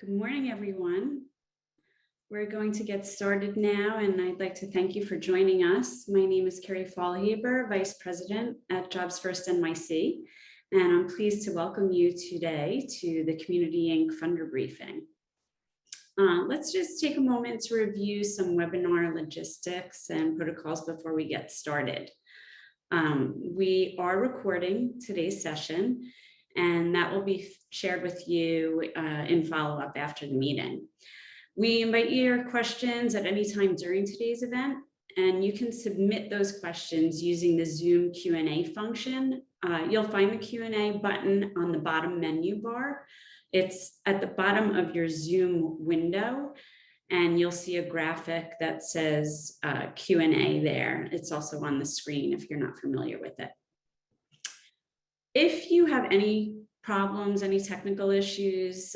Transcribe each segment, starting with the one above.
Good morning, everyone. We're going to get started now, and I'd like to thank you for joining us. My name is Carrie Fallhaber, Vice President at JobsFirstNYC, and I'm pleased to welcome you today to the Community Inc. Funder Briefing. Let's just take a moment to review some webinar logistics and protocols before we get started. We are recording today's session, and that will be shared with you in follow-up after the meeting. We invite your questions at any time during today's event, and you can submit those questions using the Zoom Q&A function. You'll find the Q&A button on the bottom menu bar. It's at the bottom of your Zoom window, and you'll see a graphic that says Q&A there. It's also on the screen if you're not familiar with it. If you have any problems, any technical issues,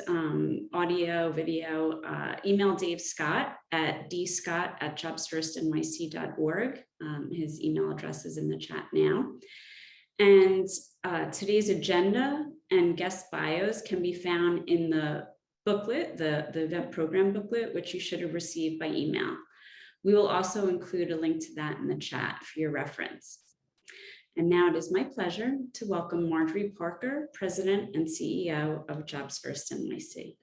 audio, video, email Dave Scott at dscott@jobsfirstnyc.org. His email address is in the chat now. And today's agenda and guest bios can be found in the booklet, the event program booklet, which you should have received by email. We will also include a link to that in the chat for your reference. And now it is my pleasure to welcome Marjorie Parker, President and CEO of JobsFirstNYC.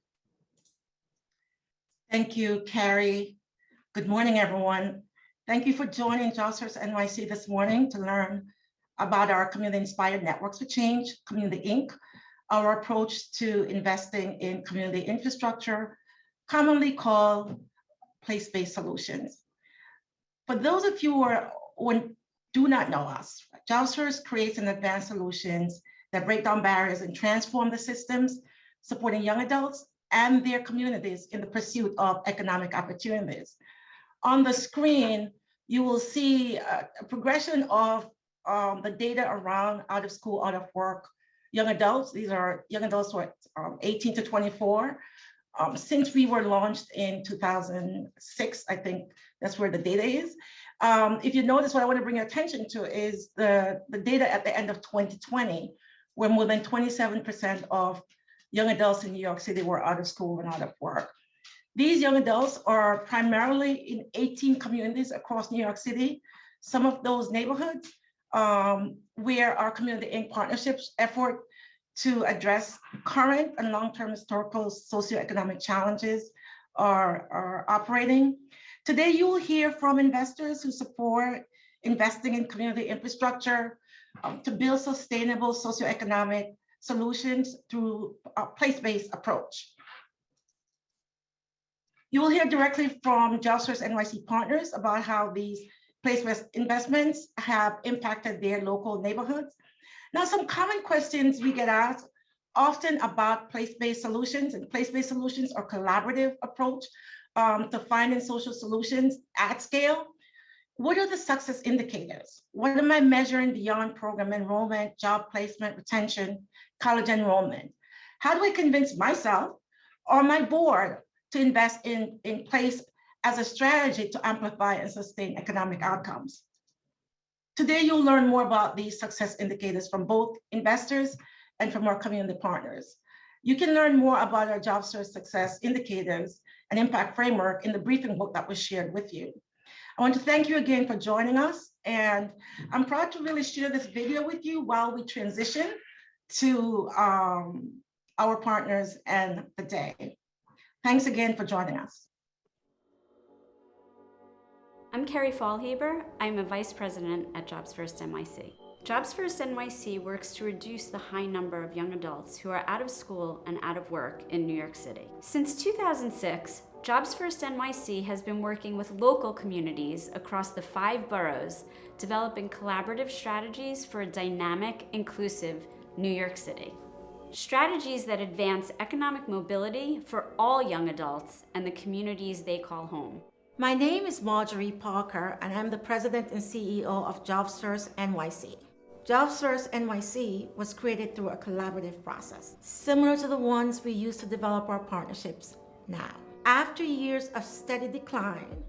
Thank you, Carrie. Good morning, everyone. Thank you for joining JobsFirstNYC this morning to learn about our community-inspired networks for change, Community Inc., our approach to investing in community infrastructure, commonly called place-based solutions. For those of you who do not know us, JobsFirst creates and advanced solutions that break down barriers and transform the systems, supporting young adults and their communities in the pursuit of economic opportunities. On the screen, you will see a progression of the data around out of school, out of work, young adults. These are young adults who are 18 to 24. Since we were launched in 2006, I think that's where the data is. If you notice, what I want to bring your attention to is the data at the end of 2020, where more than 27% of young adults in New York City were out of school and out of work. These young adults are primarily in 18 communities across New York City. Some of those neighborhoods where our Community Inc. partnerships effort to address current and long-term historical socioeconomic challenges are operating. Today, you will hear from investors who support investing in community infrastructure to build sustainable socioeconomic solutions through a place-based approach. You will hear directly from JobsFirstNYC partners about how these place-based investments have impacted their local neighborhoods. Now, some common questions we get asked often about place-based solutions, and place-based solutions are collaborative approach to finding social solutions at scale. What are the success indicators? What am I measuring beyond program enrollment, job placement, retention, college enrollment? How do I convince myself or my board to invest in place as a strategy to amplify and sustain economic outcomes? Today, you'll learn more about these success indicators from both investors and from our community partners. You can learn more about our JobsFirst success indicators and impact framework in the briefing book that was shared with you. I want to thank you again for joining us, and I'm proud to really share this video with you while we transition to our partners and the day. Thanks again for joining us. I'm Carrie Fallhaber. I'm a Vice President at JobsFirstNYC. JobsFirstNYC works to reduce the high number of young adults who are out of school and out of work in New York City. Since 2006, JobsFirstNYC has been working with local communities across the 5 boroughs, developing collaborative strategies for a dynamic, inclusive New York City. Strategies that advance economic mobility for all young adults and the communities they call home. My name is Marjorie Parker, and I'm the President and CEO of JobsFirstNYC. JobsFirstNYC was created through a collaborative process, similar to the ones we use to develop our partnerships now. After years of steady decline,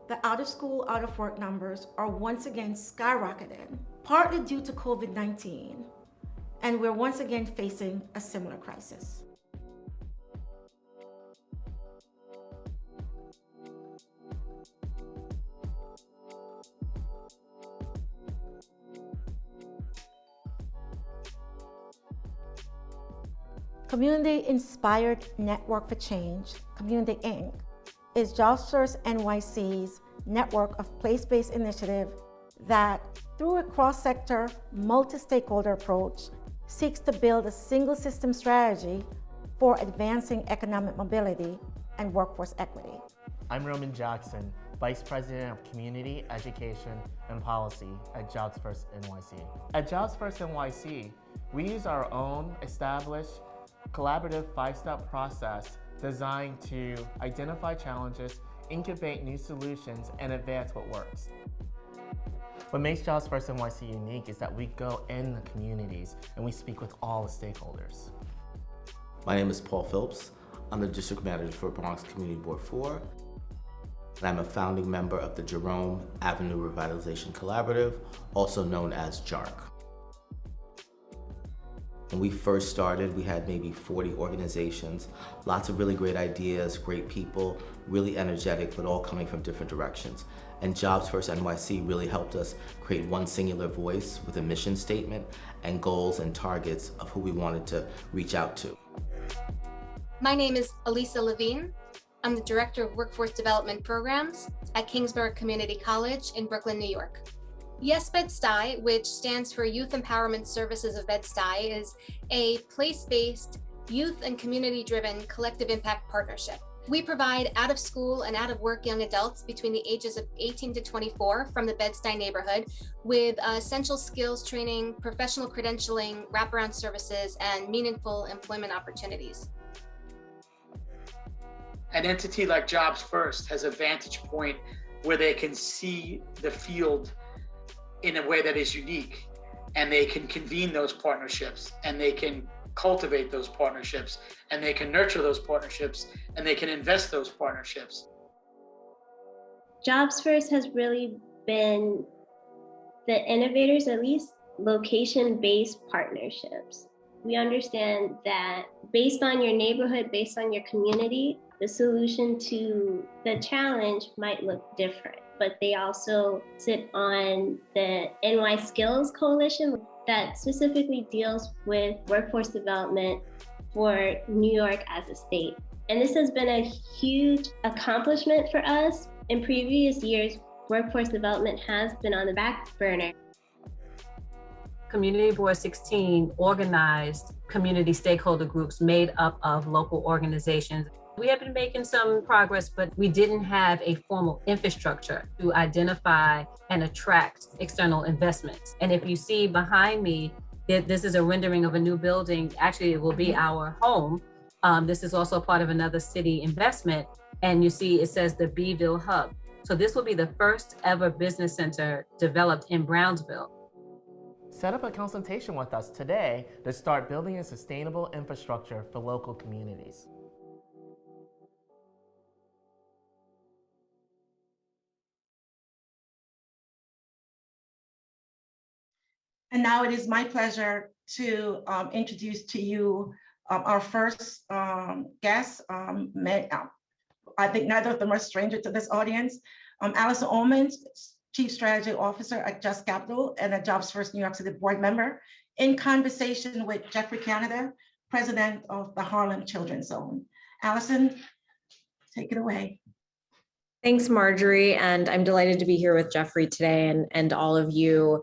the out-of-school, out-of-work numbers are once again skyrocketing, partly due to COVID-19, and we're once again facing a similar crisis. Community-inspired network for change, Community Inc., is JobsFirstNYC's network of place-based initiative that, through a cross-sector, multi-stakeholder approach, seeks to build a single system strategy for advancing economic mobility and workforce equity. I'm Roman Jackson, Vice President of Community, Education, and Policy at JobsFirstNYC. At JobsFirstNYC, we use our own established collaborative 5-step process designed to identify challenges, incubate new solutions, and advance what works. What makes JobsFirstNYC unique is that we go in the communities and we speak with all the stakeholders. My name is Paul Phillips. I'm the District Manager for Bronx Community Board 4, and I'm a founding member of the Jerome Avenue Revitalization Collaborative, also known as JARC. When we first started, we had maybe 40 organizations, lots of really great ideas, great people, really energetic, but all coming from different directions. And JobsFirstNYC really helped us create one singular voice with a mission statement and goals and targets of who we wanted to reach out to. My name is Elisa Levine. I'm the Director of Workforce Development Programs at Kingsborough Community College in Brooklyn, New York. Yes Bed-Stuy, which stands for Youth Empowerment Services of Bed-Stuy, is a place-based, youth and community-driven collective impact partnership. We provide out-of-school and out-of-work young adults between the ages of 18 to 24 from the Bed-Stuy neighborhood with essential skills training, professional credentialing, wraparound services, and meaningful employment opportunities. An entity like Jobs First has a vantage point where they can see the field in a way that is unique, and they can convene those partnerships, and they can cultivate those partnerships, and they can nurture those partnerships, and they can invest those partnerships. Jobs First has really been the innovators, at least location-based partnerships. We understand that based on your neighborhood, based on your community, the solution to the challenge might look different. But they also sit on the NY Skills Coalition that specifically deals with workforce development for New York as a state. And this has been a huge accomplishment for us. In previous years, workforce development has been on the back burner. Community Board 16 organized community stakeholder groups made up of local organizations. We have been making some progress, but we didn't have a formal infrastructure to identify and attract external investments. And if you see behind me, this is a rendering of a new building. Actually, it will be our home. This is also part of another city investment. And you see, it says the Beeville Hub. So this will be the first ever business center developed in Brownsville. Set up a consultation with us today to start building a sustainable infrastructure for local communities. And now it is my pleasure to introduce to you our first guest. I think neither of them are stranger to this audience. Alison Ullman, Chief Strategy Officer at Just Capital and a Jobs First New York City board member, in conversation with Jeffrey Canada, President of the Harlem Children's Zone. Alison, take it away. Thanks, Marjorie, and I'm delighted to be here with Jeffrey today and all of you.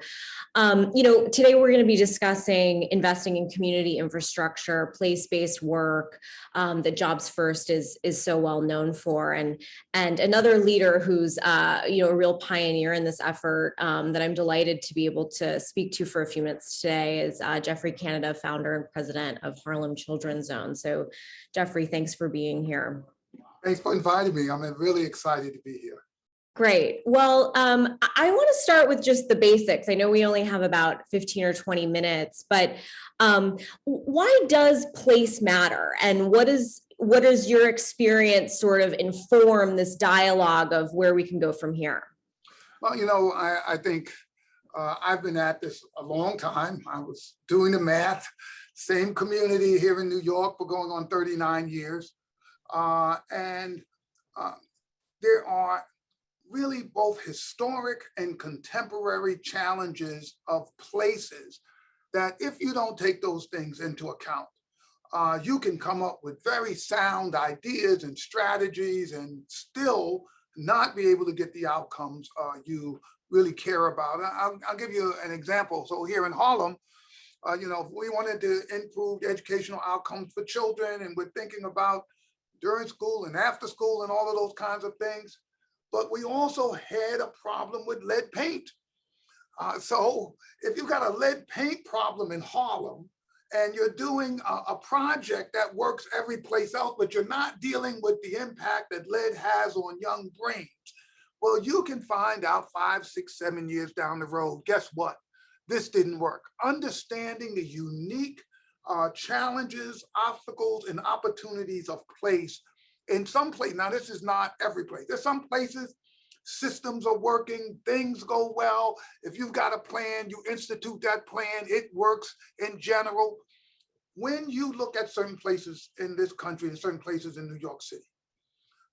Today we're going to be discussing investing in community infrastructure, place-based work that Jobs First is so well known for, and another leader who's a real pioneer in this effort that I'm delighted to be able to speak to for a few minutes today is Jeffrey Canada, founder and president of Harlem Children's Zone. So, Jeffrey, thanks for being here. Thanks for inviting me. I'm really excited to be here. Great. Well, I want to start with just the basics. I know we only have about 15 or 20 minutes, but why does place matter? And what does your experience sort of inform this dialogue of where we can go from here? Well, I think I've been at this a long time. I was doing the math, same community here in New York for going on 39 years. There are really both historic and contemporary challenges of places that if you don't take those things into account, you can come up with very sound ideas and strategies and still not be able to get the outcomes you really care about. I'll give you an example. So here in Harlem, if we wanted to improve the educational outcomes for children, and we're thinking about during school and after school and all of those kinds of things, but we also had a problem with lead paint. So if you've got a lead paint problem in Harlem, and you're doing a project that works every place else, but you're not dealing with the impact that lead has on young brains, well, you can find out 5, 6, 7 years down the road, guess what? This didn't work. Understanding the unique challenges, obstacles, and opportunities of place in some place. Now, this is not every place. There's some places systems are working, things go well. If you've got a plan, you institute that plan, it works in general. When you look at certain places in this country and certain places in New York City,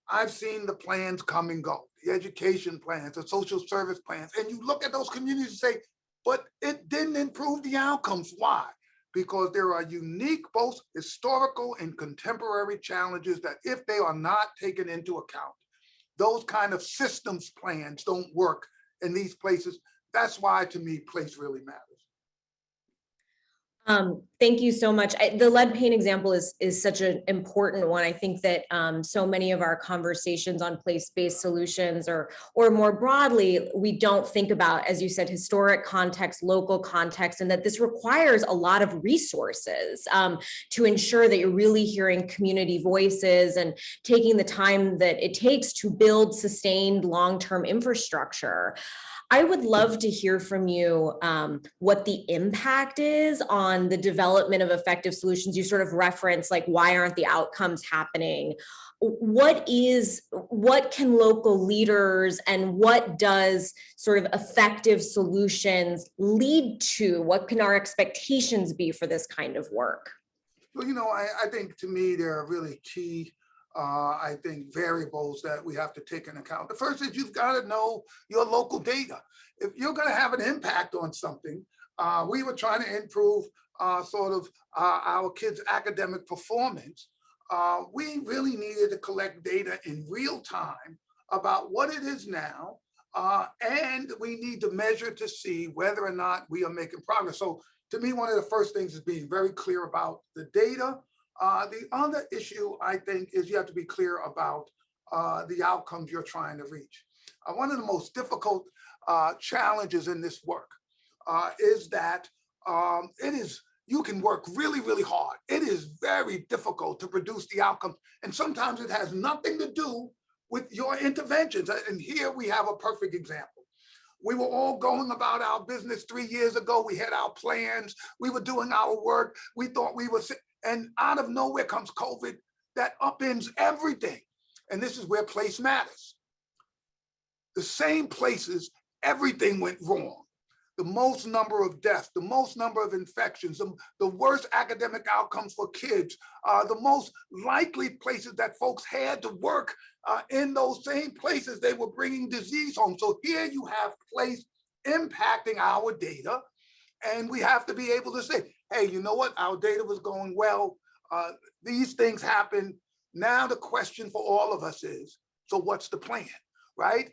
I've seen the plans come and go, the education plans, the social service plans, and you look at those communities and say, but it didn't improve the outcomes. Why? Because there are unique, both historical and contemporary challenges that if they are not taken into account, those kind of systems plans don't work in these places. That's why, to me, place really matters. Thank you so much. The lead paint example is such an important one. I think that so many of our conversations on place-based solutions or more broadly, we don't think about, as you said, historic context, local context, and that this requires a lot of resources to ensure that you're really hearing community voices and taking the time that it takes to build sustained long-term infrastructure. I would love to hear from you what the impact is on the development of effective solutions. You sort of reference, like, why aren't the outcomes happening? What can local leaders and what does sort of effective solutions lead to? What can our expectations be for this kind of work? Well, I think, to me, there are really key variables that we have to take into account. The first is you've got to know your local data. If you're going to have an impact on something, we were trying to improve our kids' academic performance. We really needed to collect data in real time about what it is now, and we need to measure to see whether or not we are making progress. So to me, one of the first things is being very clear about the data. The other issue, I think, is you have to be clear about the outcomes you're trying to reach. One of the most difficult challenges in this work is that you can work really, really hard. It is very difficult to produce the outcomes. And sometimes it has nothing to do with your interventions. And here we have a perfect example. We were all going about our business 3 years ago. We had our plans. We were doing our work. We thought we were, and out of nowhere comes COVID that upends everything. And this is where place matters. The same places, everything went wrong. The most number of deaths, the most number of infections, the worst academic outcomes for kids, the most likely places that folks had to work in those same places, they were bringing disease home. So here you have place impacting our data, and we have to be able to say, hey, you know what? Our data was going well. These things happen. Now the question for all of us is, so what's the plan, right?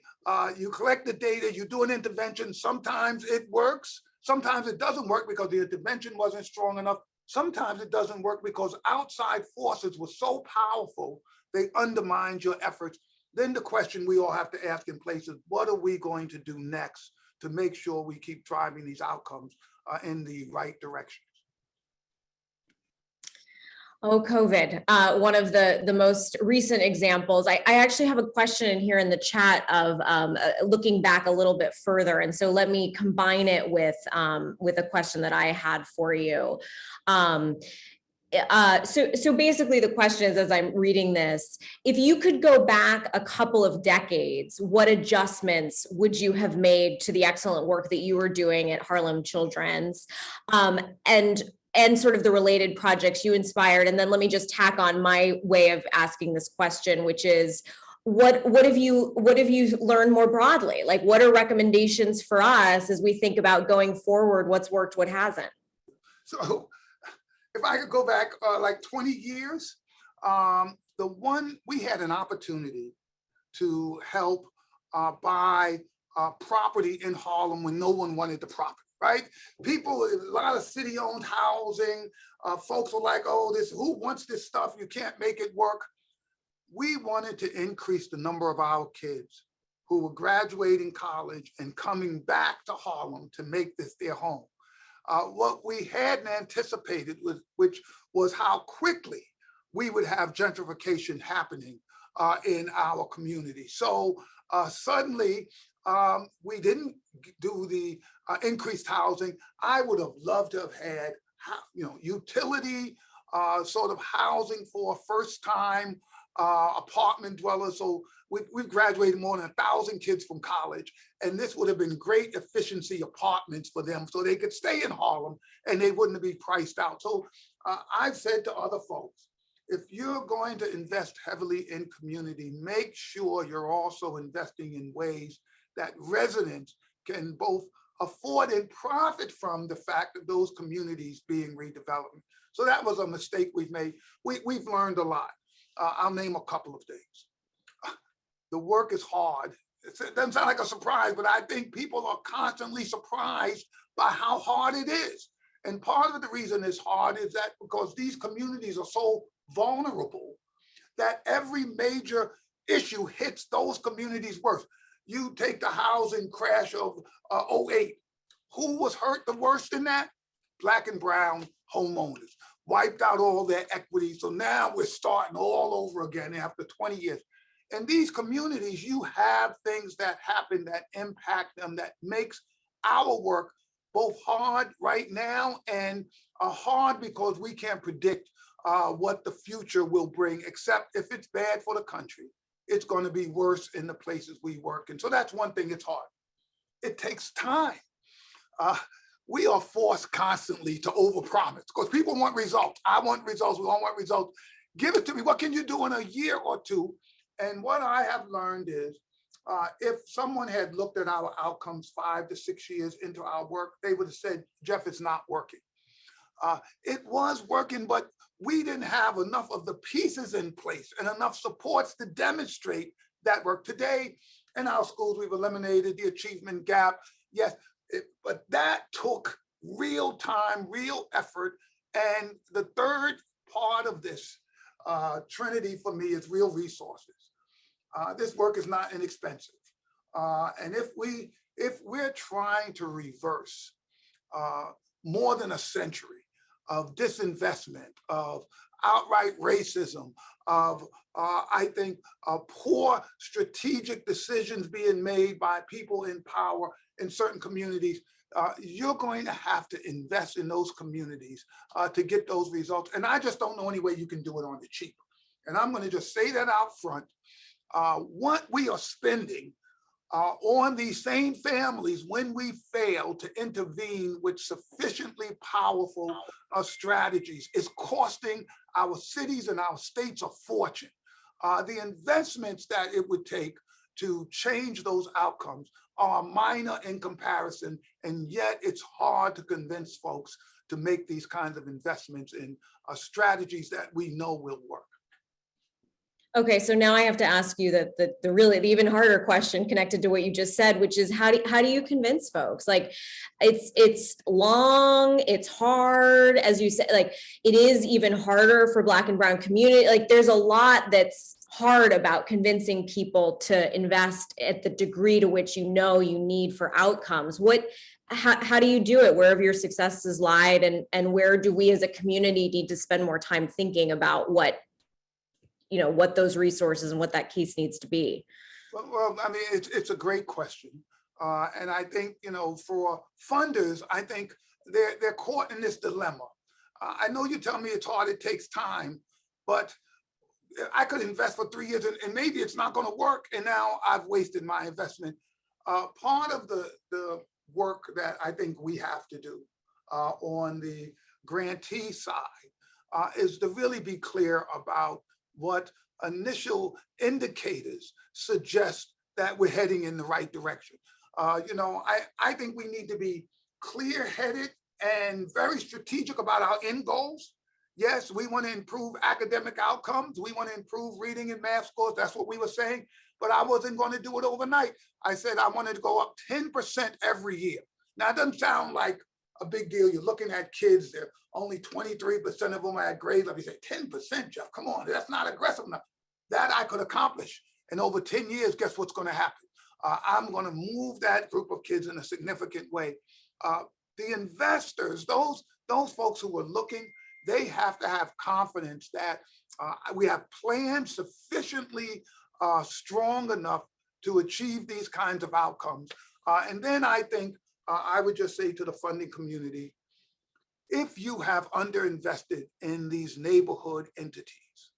You collect the data, you do an intervention. Sometimes it works. Sometimes it doesn't work because the intervention wasn't strong enough. Sometimes it doesn't work because outside forces were so powerful, they undermined your efforts. Then the question we all have to ask in place is, what are we going to do next to make sure we keep driving these outcomes in the right direction? Oh, COVID, one of the most recent examples. I actually have a question in here in the chat of looking back a little bit further. And so let me combine it with a question that I had for you. So basically the question is, as I'm reading this, if you could go back a couple of decades, what adjustments would you have made to the excellent work that you were doing at Harlem Children's, and sort of the related projects you inspired? And then let me just tack on my way of asking this question, which is, what have you learned more broadly? Like, what are recommendations for us as we think about going forward? What's worked, what hasn't? So if I could go back like 20 years, we had an opportunity to help buy property in Harlem when no one wanted the property, right? People, a lot of city-owned housing, folks were like, oh, who wants this stuff? You can't make it work. We wanted to increase the number of our kids who were graduating college and coming back to Harlem to make this their home. What we hadn't anticipated which was how quickly we would have gentrification happening in our community. So suddenly we didn't do the increased housing. I would have loved to have had, utility sort of housing for first-time apartment dwellers. So we've graduated more than 1,000 kids from college, and this would have been great efficiency apartments for them so they could stay in Harlem and they wouldn't be priced out. So I've said to other folks, if you're going to invest heavily in community, make sure you're also investing in ways that residents can both afford and profit from the fact of those communities being redeveloped. So that was a mistake we've made. We've learned a lot. I'll name a couple of things. The work is hard. It doesn't sound like a surprise, but I think people are constantly surprised by how hard it is. And part of the reason it's hard is that because these communities are so vulnerable that every major issue hits those communities worse. You take the housing crash of 08. Who was hurt the worst in that? Black and brown homeowners. Wiped out all their equity. So now we're starting all over again after 20 years. In these communities, you have things that happen that impact them, that makes our work both hard right now and hard because we can't predict what the future will bring, except if it's bad for the country, it's going to be worse in the places we work. And so that's one thing, it's hard. It takes time. We are forced constantly to overpromise because people want results. I want results, we all want results. Give it to me, what can you do in a year or two? And what I have learned is if someone had looked at our outcomes 5 to 6 years into our work, they would have said, Jeff, it's not working. It was working, but we didn't have enough of the pieces in place and enough supports to demonstrate that work. Today, in our schools, we've eliminated the achievement gap. Yes, but that took real time, real effort. And the third part of this trinity for me is real resources. This work is not inexpensive. And if we're trying to reverse more than a century of disinvestment, of outright racism, of I think poor strategic decisions being made by people in power in certain communities, you're going to have to invest in those communities to get those results. And I just don't know any way you can do it on the cheap. And I'm going to just say that out front. What we are spending on these same families when we fail to intervene with sufficiently powerful strategies is costing our cities and our states a fortune. The investments that it would take to change those outcomes are minor in comparison, and yet it's hard to convince folks to make these kinds of investments in strategies that we know will work. Okay, so now I have to ask you the even harder question connected to what you just said, which is how do you convince folks? Like, it's long, it's hard, as you said. Like, it is even harder for Black and brown community. Like, there's a lot that's hard about convincing people to invest at the degree to which you need for outcomes. How do you do it? Where have your successes lied, and where do we as a community need to spend more time thinking about what those resources and what that case needs to be? Well, I mean, it's a great question. And I think, for funders, I think they're caught in this dilemma. I know you tell me it's hard, it takes time, but I could invest for 3 years and maybe it's not going to work. And now I've wasted my investment. Part of the work that I think we have to do on the grantee side is to really be clear about what initial indicators suggest that we're heading in the right direction. I think we need to be clear-headed and very strategic about our end goals Yes, we want to improve academic outcomes. We want to improve reading and math scores. That's what we were saying. But I wasn't going to do it overnight. I said I wanted to go up 10% every year. Now, it doesn't sound like a big deal. You're looking at kids, they're only 23% of them are at grade level. You say 10%, Jeff, come on, that's not aggressive enough. That I could accomplish. And over 10 years, guess what's going to happen? I'm going to move that group of kids in a significant way. The investors, those folks who are looking, they have to have confidence that we have plans sufficiently strong enough to achieve these kinds of outcomes. And then I think I would just say to the funding community, if you have underinvested in these neighborhood entities,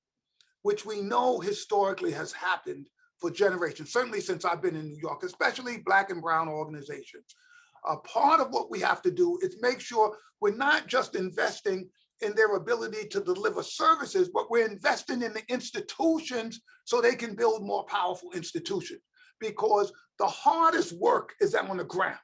which we know historically has happened for generations, certainly since I've been in New York, especially Black and brown organizations, part of what we have to do is make sure we're not just investing in their ability to deliver services, but we're investing in the institutions so they can build more powerful institutions. Because the hardest work is on the ground,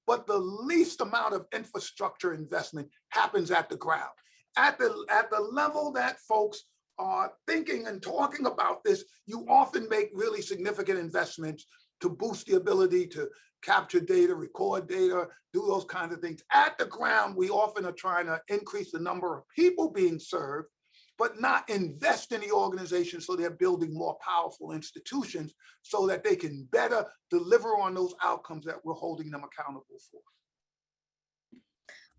but the least amount of infrastructure investment happens at the ground. At the level that folks are thinking and talking about this, you often make really significant investments to boost the ability to capture data, record data, do those kinds of things. At the ground, we often are trying to increase the number of people being served, but not invest in the organization so they're building more powerful institutions so that they can better deliver on those outcomes that we're holding them accountable for.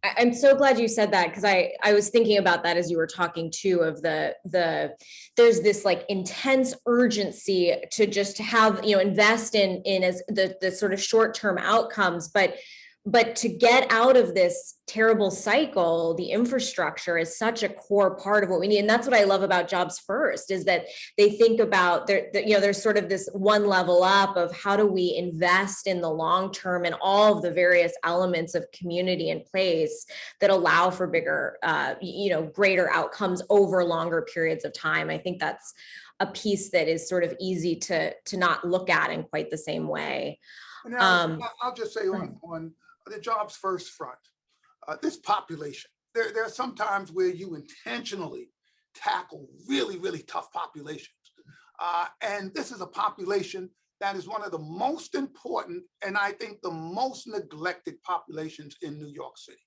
I'm so glad you said that, because I was thinking about that as you were talking too, of there's this like intense urgency to just have, invest in as the sort of short-term outcomes, but to get out of this terrible cycle, the infrastructure is such a core part of what we need. And that's what I love about Jobs First, is that they think about, there's sort of this one level up of how do we invest in the long term and all of the various elements of community in place that allow for bigger, greater outcomes over longer periods of time. I think that's a piece that is sort of easy to not look at in quite the same way. Now, I'll just say on the Jobs First front, this population, there are some times where you intentionally tackle really, really tough populations. And this is a population that is one of the most important and I think the most neglected populations in New York City.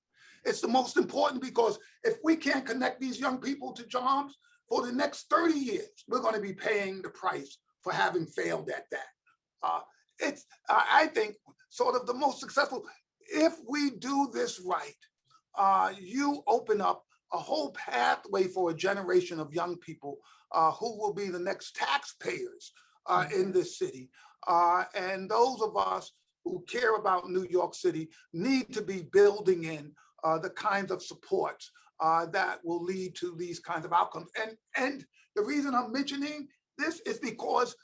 It's the most important because if we can't connect these young people to jobs for the next 30 years, we're going to be paying the price for having failed at that. It's, I think, sort of the most successful. If we do this right, you open up a whole pathway for a generation of young people who will be the next taxpayers in this city. And those of us who care about New York City need to be building in the kinds of supports that will lead to these kinds of outcomes. And the reason I'm mentioning this is because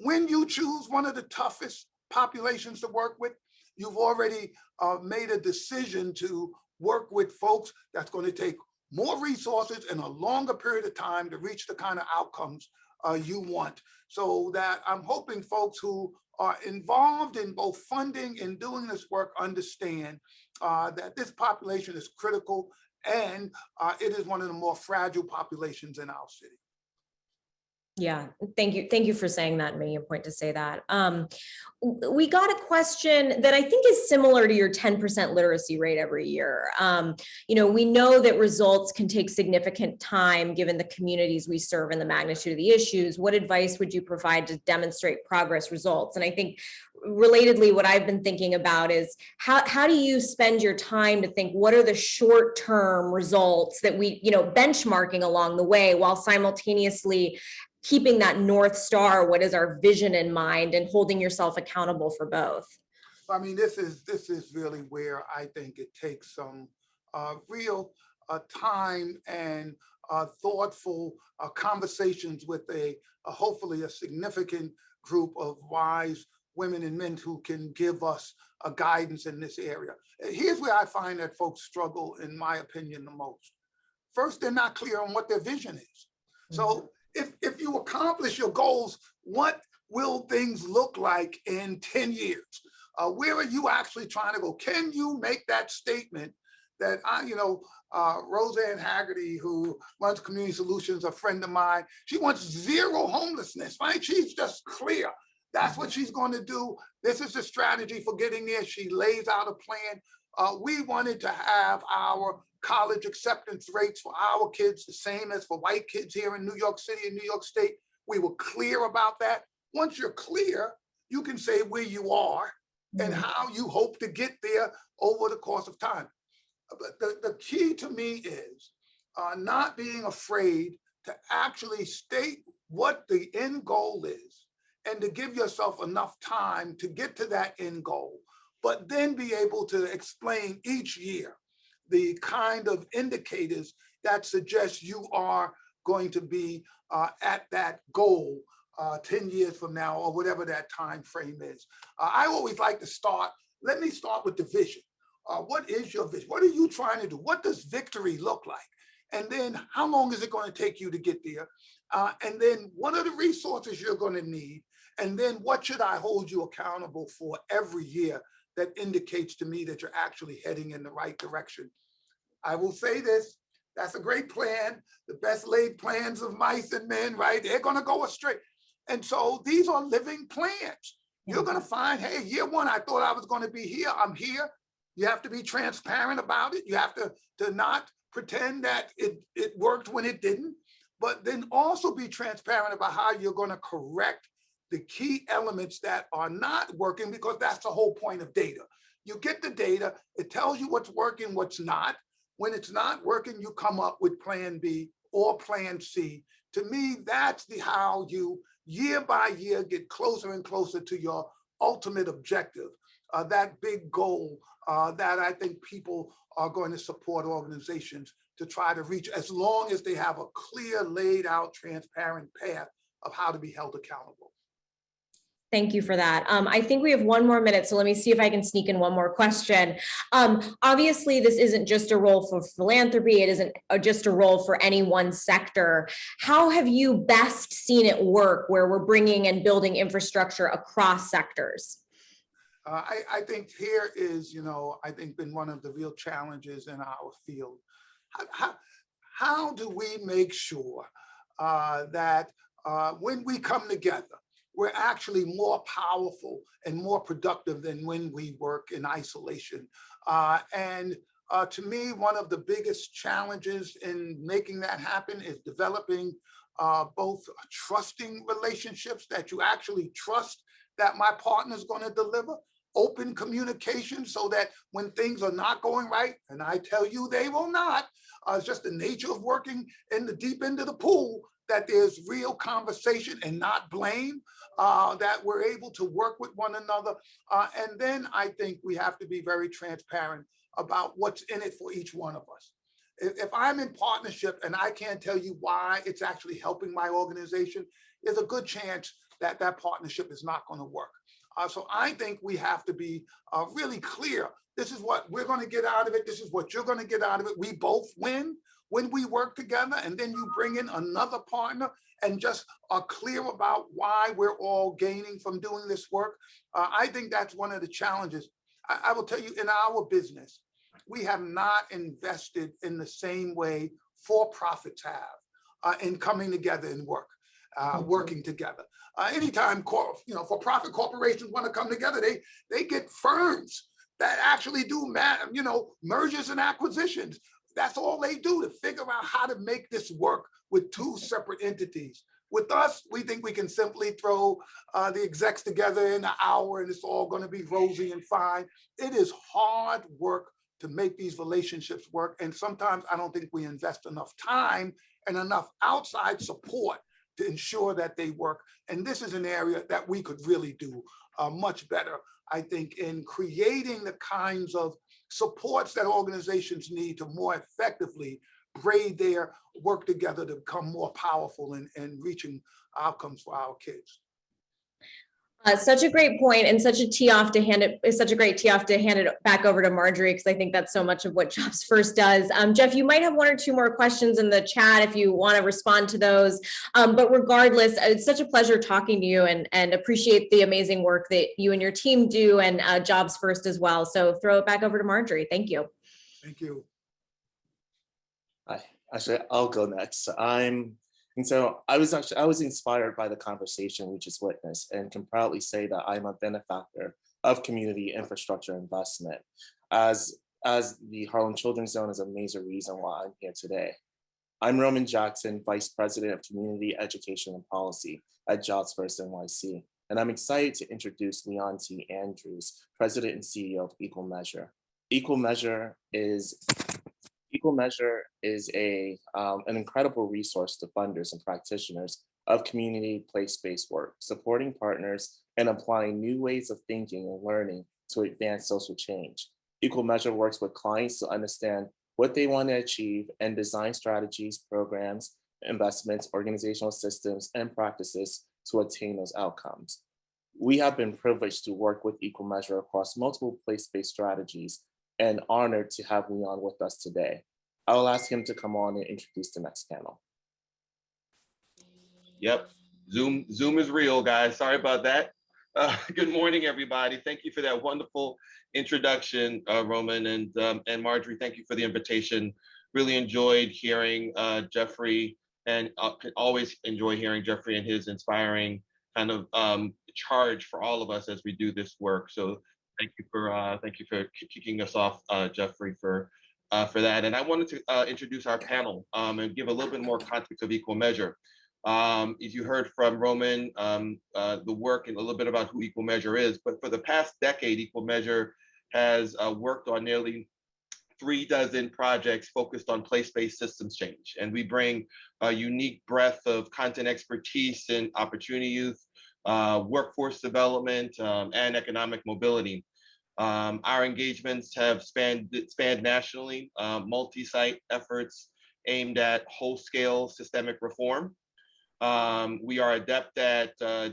when you choose one of the toughest populations to work with, you've already made a decision to work with folks that's going to take more resources in a longer period of time to reach the kind of outcomes you want. So that I'm hoping folks who are involved in both funding and doing this work understand that this population is critical and it is one of the more fragile populations in our city. Yeah, thank you. Thank you for saying that and making a point to say that. We got a question that I think is similar to your 10% literacy rate every year. We know that results can take significant time given the communities we serve and the magnitude of the issues. What advice would you provide to demonstrate progress results? And I think relatedly, what I've been thinking about is how do you spend your time to think what are the short-term results that we, benchmarking along the way while simultaneously keeping that North Star, what is our vision in mind, and holding yourself accountable for both? I mean, this is really where I think it takes some real time and thoughtful conversations with hopefully a significant group of wise women and men who can give us a guidance in this area. Here's where I find that folks struggle, in my opinion, the most. First, they're not clear on what their vision is. So if you accomplish your goals, what will things look like in 10 years? Where are you actually trying to go? Can you make that statement that Roseanne Haggerty, who runs Community Solutions, a friend of mine, she wants zero homelessness, right? She's just clear. That's what she's going to do. This is the strategy for getting there. She lays out a plan. We wanted to have our college acceptance rates for our kids the same as for white kids here in New York City and New York State. We were clear about that. Once you're clear, you can say where you are and how you hope to get there over the course of time. But the key to me is not being afraid to actually state what the end goal is and to give yourself enough time to get to that end goal, but then be able to explain each year the kind of indicators that suggest you are going to be at that goal 10 years from now or whatever that time frame is. I always like to start, let me start with the vision. What is your vision? What are you trying to do? What does victory look like? And then how long is it going to take you to get there? And then what are the resources you're going to need? And then what should I hold you accountable for every year that indicates to me that you're actually heading in the right direction? I will say this, that's a great plan. The best laid plans of mice and men, right? They're going to go astray. And so these are living plans. You're going to find, hey, year one, I thought I was going to be here. I'm here. You have to be transparent about it. You have to not pretend that it worked when it didn't, but then also be transparent about how you're going to correct the key elements that are not working, because that's the whole point of data. You get the data, it tells you what's working, what's not. When it's not working, you come up with plan B or plan C. To me, that's how you year by year get closer and closer to your ultimate objective, that big goal that I think people are going to support organizations to try to reach, as long as they have a clear, laid out, transparent path of how to be held accountable. Thank you for that. I think we have one more minute, so let me see if I can sneak in one more question. Obviously, this isn't just a role for philanthropy. It isn't just a role for any one sector. How have you best seen it work where we're bringing and building infrastructure across sectors? I think here is, I think been one of the real challenges in our field. How do we make sure that when we come together, we're actually more powerful and more productive than when we work in isolation? To me, one of the biggest challenges in making that happen is developing both trusting relationships, that you actually trust that my partner is going to deliver, open communication so that when things are not going right, and I tell you they will not, it's just the nature of working in the deep end of the pool, that there's real conversation and not blame, that we're able to work with one another. And then I think we have to be very transparent about what's in it for each one of us. If I'm in partnership and I can't tell you why it's actually helping my organization, there's a good chance that that partnership is not going to work. So I think we have to be really clear. This is what we're going to get out of it. This is what you're going to get out of it. We both win when we work together, and then you bring in another partner and just are clear about why we're all gaining from doing this work. I think that's one of the challenges. I will tell you, in our business, we have not invested in the same way for-profits have in coming together and working together. Anytime for-profit corporations want to come together, they get firms that actually do mergers and acquisitions. That's all they do, to figure out how to make this work with two separate entities. With us, we think we can simply throw the execs together in an hour and it's all going to be rosy and fine. It is hard work to make these relationships work. And sometimes I don't think we invest enough time and enough outside support to ensure that they work. And this is an area that we could really do much better, I think, in creating the kinds of supports that organizations need to more effectively braid their work together to become more powerful in reaching outcomes for our kids. Such a great point, and such a great tee off to hand it back over to Marjorie, because I think that's so much of what Jobs First does. Jeff, you might have one or two more questions in the chat if you want to respond to those. But regardless, it's such a pleasure talking to you, and appreciate the amazing work that you and your team do, and Jobs First as well. So throw it back over to Marjorie. Thank you. Thank you. I'll go next. I was inspired by the conversation we just witnessed and can proudly say that I'm a benefactor of community infrastructure investment, as the Harlem Children's Zone is a major reason why I'm here today. I'm Roman Jackson, Vice President of Community Education and Policy at JobsFirstNYC, and I'm excited to introduce Leon T. Andrews, President and CEO of Equal Measure. Equal Measure is an incredible resource to funders and practitioners of community place-based work, supporting partners and applying new ways of thinking and learning to advance social change. Equal Measure works with clients to understand what they want to achieve and design strategies, programs, investments, organizational systems, and practices to attain those outcomes. We have been privileged to work with Equal Measure across multiple place-based strategies and honored to have Leon with us today. I will ask him to come on and introduce the next panel. Yep, Zoom is real, guys. Sorry about that. Good morning, everybody. Thank you for that wonderful introduction, Roman, and Marjorie. Thank you for the invitation. Really enjoyed hearing Jeffrey, and always enjoy hearing Jeffrey and his inspiring kind of charge for all of us as we do this work. So thank you for kicking us off, Jeffrey, for that. And I wanted to introduce our panel and give a little bit more context of Equal Measure. As you heard from Roman, the work and a little bit about who Equal Measure is, but for the past decade, Equal Measure has worked on nearly 36 projects focused on place-based systems change. And we bring a unique breadth of content expertise in opportunity youth, workforce development, and economic mobility. Our engagements have spanned nationally, multi-site efforts aimed at whole-scale systemic reform. We are adept at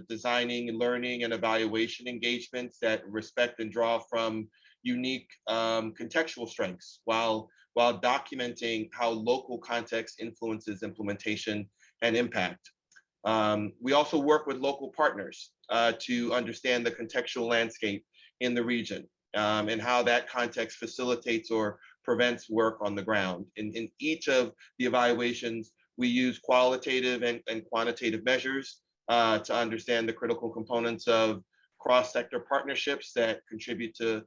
designing learning and evaluation engagements that respect and draw from unique contextual strengths while documenting how local context influences implementation and impact. We also work with local partners to understand the contextual landscape in the region and how that context facilitates or prevents work on the ground. In each of the evaluations, we use qualitative and quantitative measures to understand the critical components of cross-sector partnerships that contribute to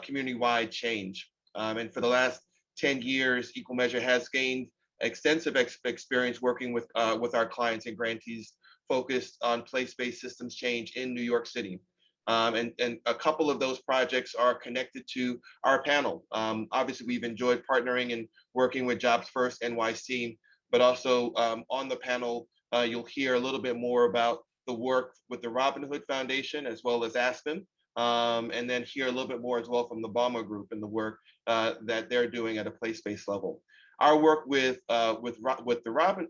community-wide change. And for the last 10 years, Equal Measure has gained extensive experience working with our clients and grantees focused on place-based systems change in New York City. And a couple of those projects are connected to our panel. Obviously, we've enjoyed partnering and working with JobsFirstNYC, but also on the panel, you'll hear a little bit more about the work with the Robin Hood Foundation as well as Aspen, and then hear a little bit more as well from the Balmer Group and the work that they're doing at a place-based level. Our work with the Robin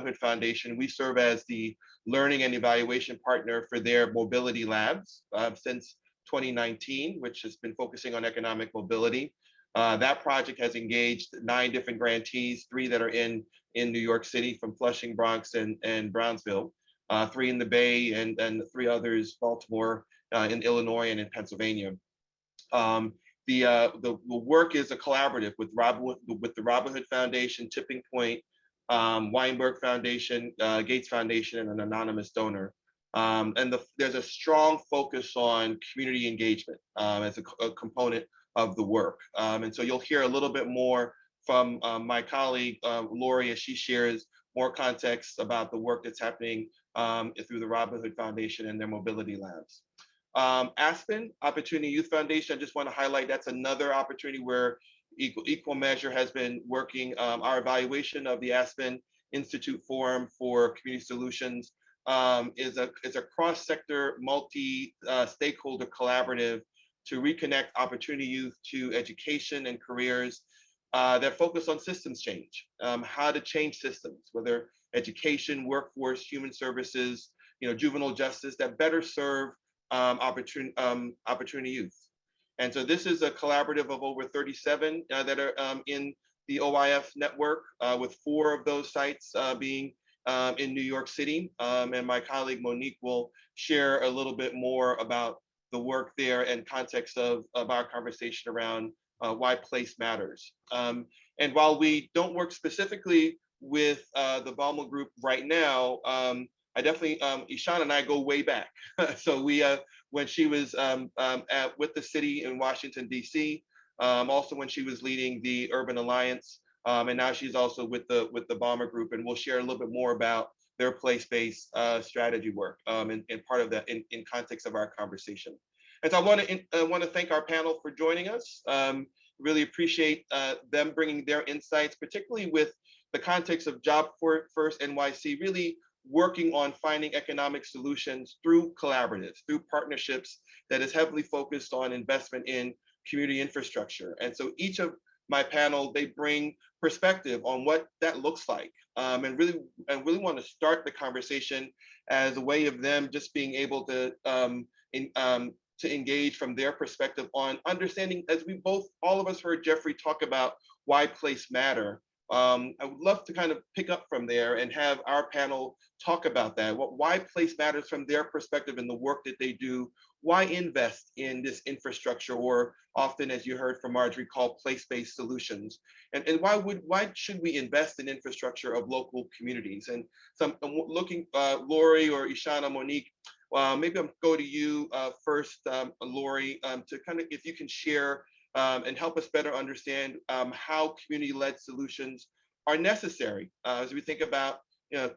Hood Foundation, we serve as the learning and evaluation partner for their mobility labs since 2019, which has been focusing on economic mobility. That project has engaged 9 different grantees, 3 that are in New York City from Flushing, Bronx, and Brownsville, 3 in the Bay, and 3 others, Baltimore, in Illinois, and in Pennsylvania. The work is a collaborative with the Robin Hood Foundation, Tipping Point, Weinberg Foundation, Gates Foundation, and an anonymous donor. And there's a strong focus on community engagement as a component of the work. And so you'll hear a little bit more from my colleague, Lori, as she shares more context about the work that's happening through the Robin Hood Foundation and their mobility labs. Aspen Opportunity Youth Foundation, I just want to highlight that's another opportunity where Equal Measure has been working. Our evaluation of the Aspen Institute Forum for Community Solutions is a cross-sector, multi-stakeholder collaborative to reconnect opportunity youth to education and careers that focus on systems change, how to change systems, whether education, workforce, human services, juvenile justice, that better serve opportunity youth. And so this is a collaborative of over 37 that are in the OIF network, with 4 of those sites being in New York City. And my colleague Monique will share a little bit more about the work there and context of our conversation around why place matters. And while we don't work specifically with the Balma Group right now, I definitely, Ishan and I go way back. So we, when she was with the city in Washington, D.C., also when she was leading the Urban Alliance, and now she's also with the Balma Group, and we'll share a little bit more about their place-based strategy work and part of that in context of our conversation. And so I want to thank our panel for joining us. Really appreciate them bringing their insights, particularly with the context of JobsFirstNYC, really working on finding economic solutions through collaboratives, through partnerships that is heavily focused on investment in community infrastructure. And so each of my panel, they bring perspective on what that looks like, and really want to start the conversation as a way of them just being able to engage from their perspective on understanding, as we all of us heard Jeffrey talk about why place matter. I would love to kind of pick up from there and have our panel talk about that, why place matters from their perspective in the work that they do, why invest in this infrastructure, or often, as you heard from Marjorie, called place-based solutions, and why should we invest in infrastructure of local communities? And some looking, Lori or Ishana, Monique, maybe I'll go to you first, Lori, to kind of, if you can share and help us better understand how community-led solutions are necessary as we think about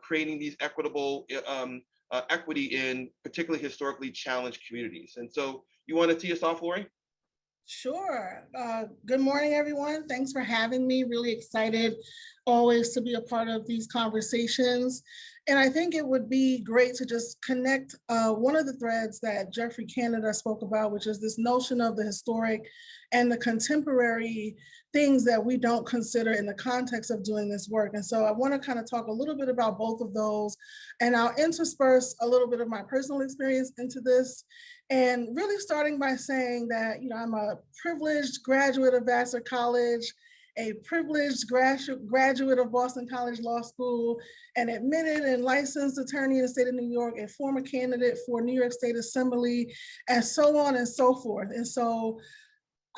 creating these equitable equity in particularly historically challenged communities. And so you want to tee us off, Lori? Sure. Good morning, everyone. Thanks for having me. Really excited always to be a part of these conversations. And I think it would be great to just connect one of the threads that Jeffrey Canada spoke about, which is this notion of the historic and the contemporary things that we don't consider in the context of doing this work. And so I want to kind of talk a little bit about both of those, and I'll intersperse a little bit of my personal experience into this. And really starting by saying that, I'm a privileged graduate of Vassar College, a privileged graduate of Boston College Law School, an admitted and licensed attorney in the state of New York, a former candidate for New York State Assembly, and so on and so forth. And so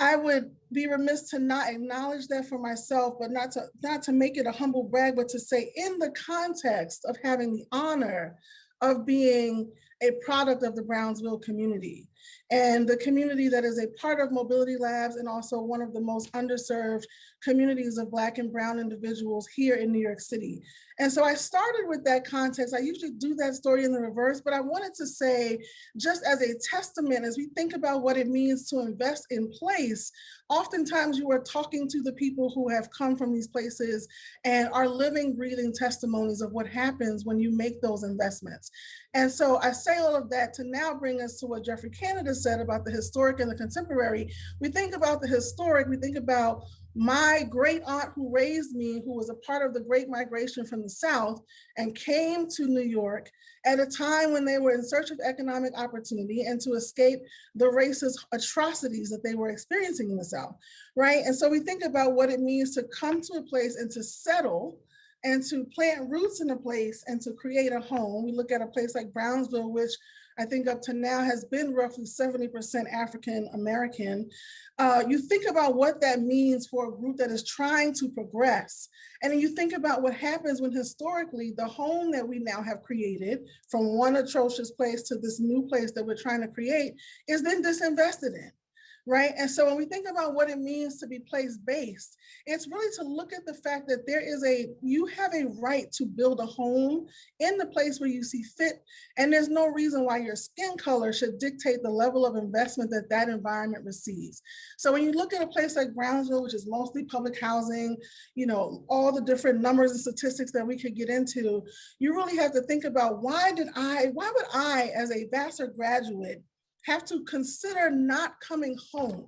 I would be remiss to not acknowledge that for myself, but not to make it a humble brag, but to say in the context of having the honor of being a product of the Brownsville community, and the community that is a part of Mobility Labs, and also one of the most underserved communities of Black and Brown individuals here in New York City. And so I started with that context. I usually do that story in the reverse, but I wanted to say, just as a testament, as we think about what it means to invest in place, oftentimes you are talking to the people who have come from these places and are living, breathing testimonies of what happens when you make those investments. And so I say all of that to now bring us to what Jeffrey Canada said about the historic and the contemporary. We think about the historic, we think about my great aunt who raised me, who was a part of the Great Migration from the South and came to New York at a time when they were in search of economic opportunity and to escape the racist atrocities that they were experiencing in the South, right? And so we think about what it means to come to a place and to settle and to plant roots in a place and to create a home. We look at a place like Brownsville, which I think up to now has been roughly 70% African American. You think about what that means for a group that is trying to progress. And then you think about what happens when historically the home that we now have created from one atrocious place to this new place that we're trying to create is then disinvested in. Right. And so when we think about what it means to be place-based, it's really to look at the fact that you have a right to build a home in the place where you see fit. And there's no reason why your skin color should dictate the level of investment that that environment receives. So when you look at a place like Brownsville, which is mostly public housing, all the different numbers and statistics that we could get into, you really have to think about why would I, as a Vassar graduate, have to consider not coming home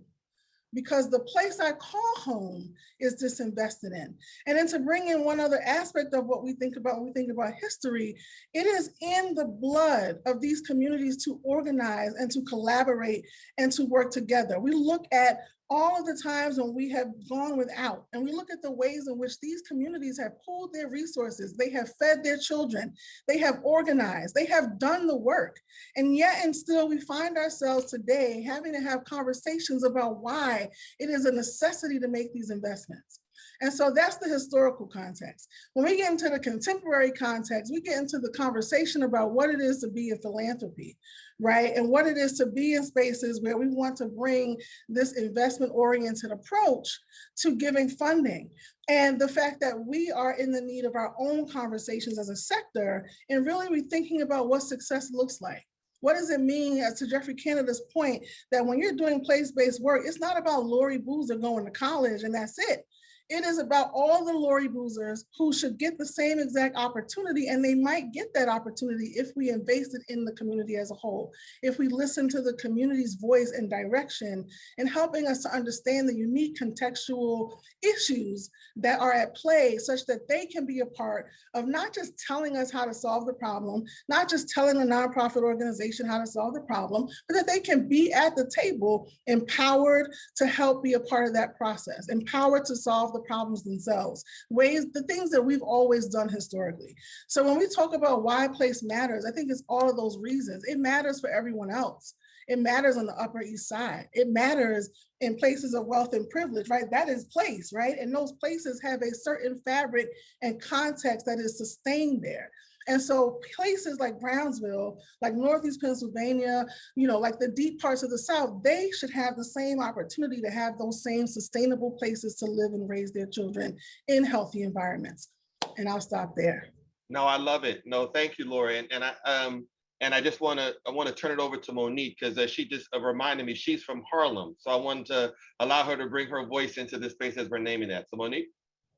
because the place I call home is disinvested in. And then to bring in one other aspect of what we think about when we think about history, it is in the blood of these communities to organize and to collaborate and to work together. We look at all of the times when we have gone without, and we look at the ways in which these communities have pooled their resources, they have fed their children, they have organized, they have done the work. And yet and still we find ourselves today having to have conversations about why it is a necessity to make these investments. And so that's the historical context. When we get into the contemporary context, we get into the conversation about what it is to be in philanthropy, right? And what it is to be in spaces where we want to bring this investment-oriented approach to giving funding. And the fact that we are in the need of our own conversations as a sector and really rethinking about what success looks like. What does it mean, as to Jeffrey Canada's point, that when you're doing place-based work, it's not about Lori Boozer going to college and that's it. It is about all the Lori Boozers who should get the same exact opportunity, and they might get that opportunity if we invested in the community as a whole, if we listen to the community's voice and direction, and helping us to understand the unique contextual issues that are at play, such that they can be a part of not just telling us how to solve the problem, not just telling a nonprofit organization how to solve the problem, but that they can be at the table empowered to help be a part of that process, empowered to solve the problems themselves, the things that we've always done historically. So when we talk about why place matters, I think it's all of those reasons. It matters for everyone else. It matters on the Upper East Side. It matters in places of wealth and privilege, right? That is place, right? And those places have a certain fabric and context that is sustained there. And so places like Brownsville, like Northeast Pennsylvania, like the deep parts of the South, they should have the same opportunity to have those same sustainable places to live and raise their children in healthy environments. And I'll stop there. No, I love it. No, thank you, Lori. And I just want to turn it over to Monique, because she just reminded me she's from Harlem. So I wanted to allow her to bring her voice into this space as we're naming that. So Monique.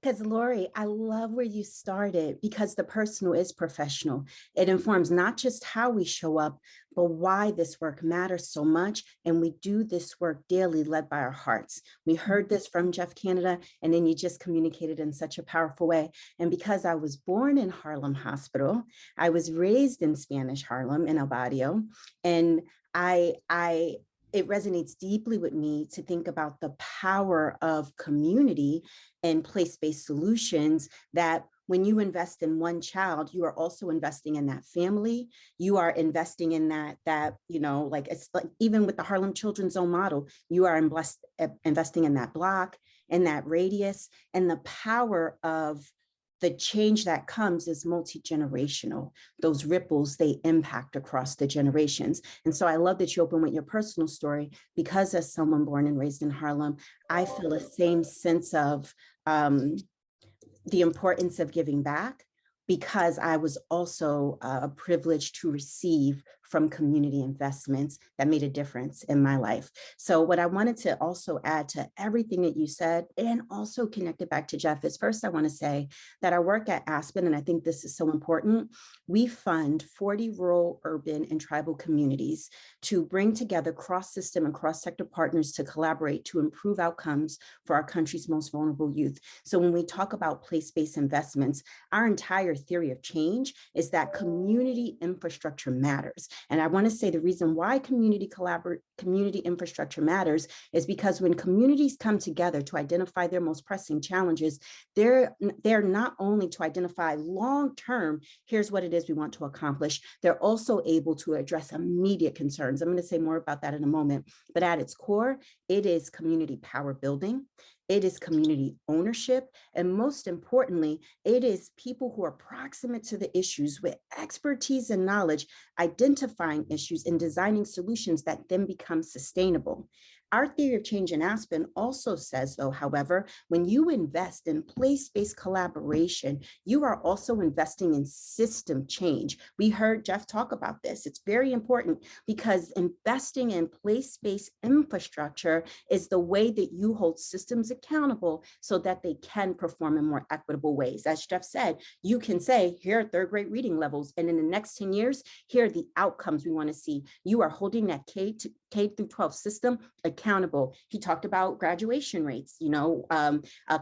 Because Lori, I love where you started, because the personal is professional. It informs not just how we show up, but why this work matters so much. And we do this work daily, led by our hearts. We heard this from Jeff Canada, and then you just communicated in such a powerful way. And because I was born in Harlem Hospital, I was raised in Spanish Harlem in El Barrio, and it resonates deeply with me to think about the power of community and place-based solutions, that when you invest in one child, you are also investing in that family. You are investing in that like, it's like, even with the Harlem Children's Zone model, you are investing in that block, in that radius, and the power of the change that comes is multi-generational. Those ripples, they impact across the generations. And so I love that you open with your personal story, because as someone born and raised in Harlem, I feel the same sense of the importance of giving back, because I was also privileged to receive from community investments that made a difference in my life. So what I wanted to also add to everything that you said, and also connect it back to Jeff, is first I want to say that our work at Aspen, and I think this is so important, we fund 40 rural, urban, and tribal communities to bring together cross-system and cross-sector partners to collaborate to improve outcomes for our country's most vulnerable youth. So when we talk about place-based investments, our entire theory of change is that community infrastructure matters. And I want to say the reason why community infrastructure matters is because when communities come together to identify their most pressing challenges, they're not only to identify long-term, here's what it is we want to accomplish, they're also able to address immediate concerns. I'm going to say more about that in a moment, but at its core, it is community power building. It is community ownership. And most importantly, it is people who are proximate to the issues with expertise and knowledge, identifying issues and designing solutions that then become sustainable. Our theory of change in Aspen also says, though, however, when you invest in place-based collaboration, you are also investing in system change. We heard Jeff talk about this. It's very important, because investing in place-based infrastructure is the way that you hold systems accountable so that they can perform in more equitable ways. As Jeff said, you can say, here are third grade reading levels, and in the next 10 years, here are the outcomes we want to see. You are holding that K through 12 system accountable. He talked about graduation rates,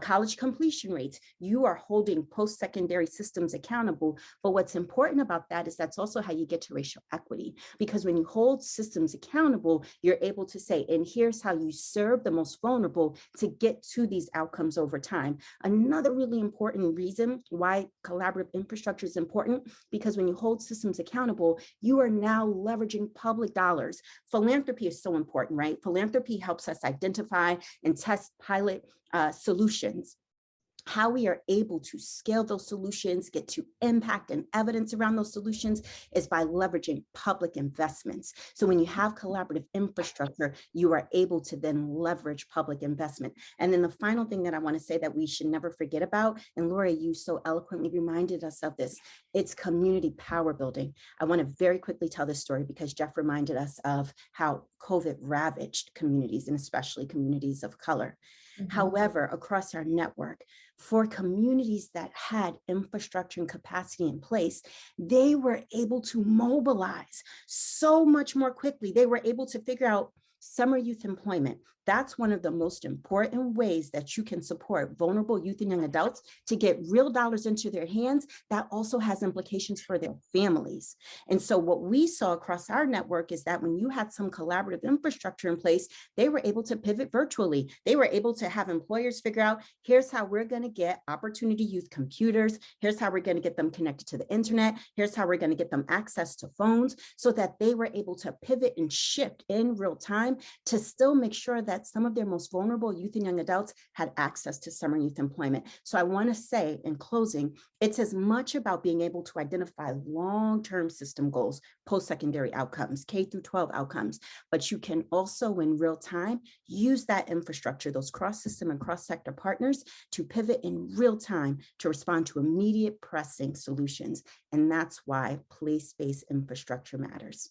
college completion rates. You are holding post-secondary systems accountable. But what's important about that is that's also how you get to racial equity, because when you hold systems accountable, you're able to say, and here's how you serve the most vulnerable to get to these outcomes over time. Another really important reason why collaborative infrastructure is important, because when you hold systems accountable, you are now leveraging public dollars. Philanthropy is so important, right? Philanthropy helps us identify and test pilot solutions. How we are able to scale those solutions, get to impact and evidence around those solutions is by leveraging public investments. So when you have collaborative infrastructure, you are able to then leverage public investment. And then the final thing that I want to say that we should never forget about, and Laura, you so eloquently reminded us of this, it's community power building. I want to very quickly tell this story because Jeff reminded us of how COVID ravaged communities, and especially communities of color. However, across our network, for communities that had infrastructure and capacity in place, they were able to mobilize so much more quickly. They were able to figure out summer youth employment. That's one of the most important ways that you can support vulnerable youth and young adults to get real dollars into their hands. That also has implications for their families. And so what we saw across our network is that when you had some collaborative infrastructure in place, they were able to pivot virtually. They were able to have employers figure out, here's how we're going to get opportunity youth computers. Here's how we're going to get them connected to the internet. Here's how we're going to get them access to phones, so that they were able to pivot and shift in real time to still make sure that some of their most vulnerable youth and young adults had access to summer youth employment. So I want to say in closing, it's as much about being able to identify long-term system goals, post-secondary outcomes, K through 12 outcomes, but you can also in real time use that infrastructure, those cross-system and cross-sector partners, to pivot in real time to respond to immediate pressing solutions. And that's why place-based infrastructure matters.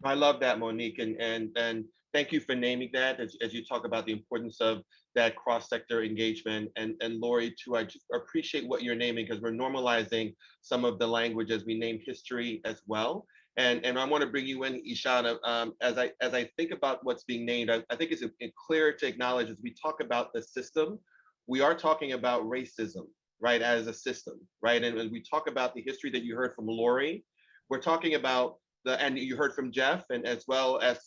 I love that, Monique, and thank you for naming that as you talk about the importance of that cross-sector engagement. And Lori, too, I just appreciate what you're naming, because we're normalizing some of the language as we name history as well. And I want to bring you in, Ishana, as I think about what's being named. I think it's clear to acknowledge as we talk about the system, we are talking about racism, right, as a system, right? And when we talk about the history that you heard from Lori, we're talking about and you heard from Jeff, and as well as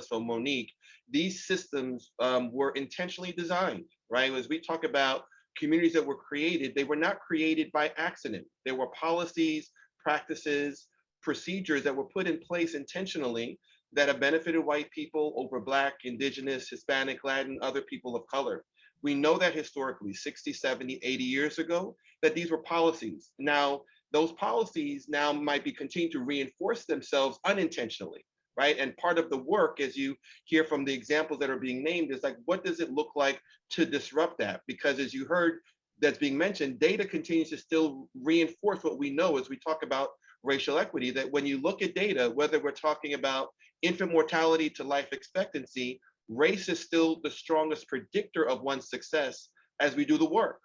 from Monique, these systems were intentionally designed, right? As we talk about communities that were created, they were not created by accident. There were policies, practices, procedures that were put in place intentionally that have benefited white people over Black, Indigenous, Hispanic, Latin, other people of color. We know that historically, 60, 70, 80 years ago, that these were policies. Now, those policies now might be continuing to reinforce themselves unintentionally, right? And part of the work, as you hear from the examples that are being named, is like, what does it look like to disrupt that? Because as you heard that's being mentioned, data continues to still reinforce what we know as we talk about racial equity, that when you look at data, whether we're talking about infant mortality to life expectancy, race is still the strongest predictor of one's success as we do the work.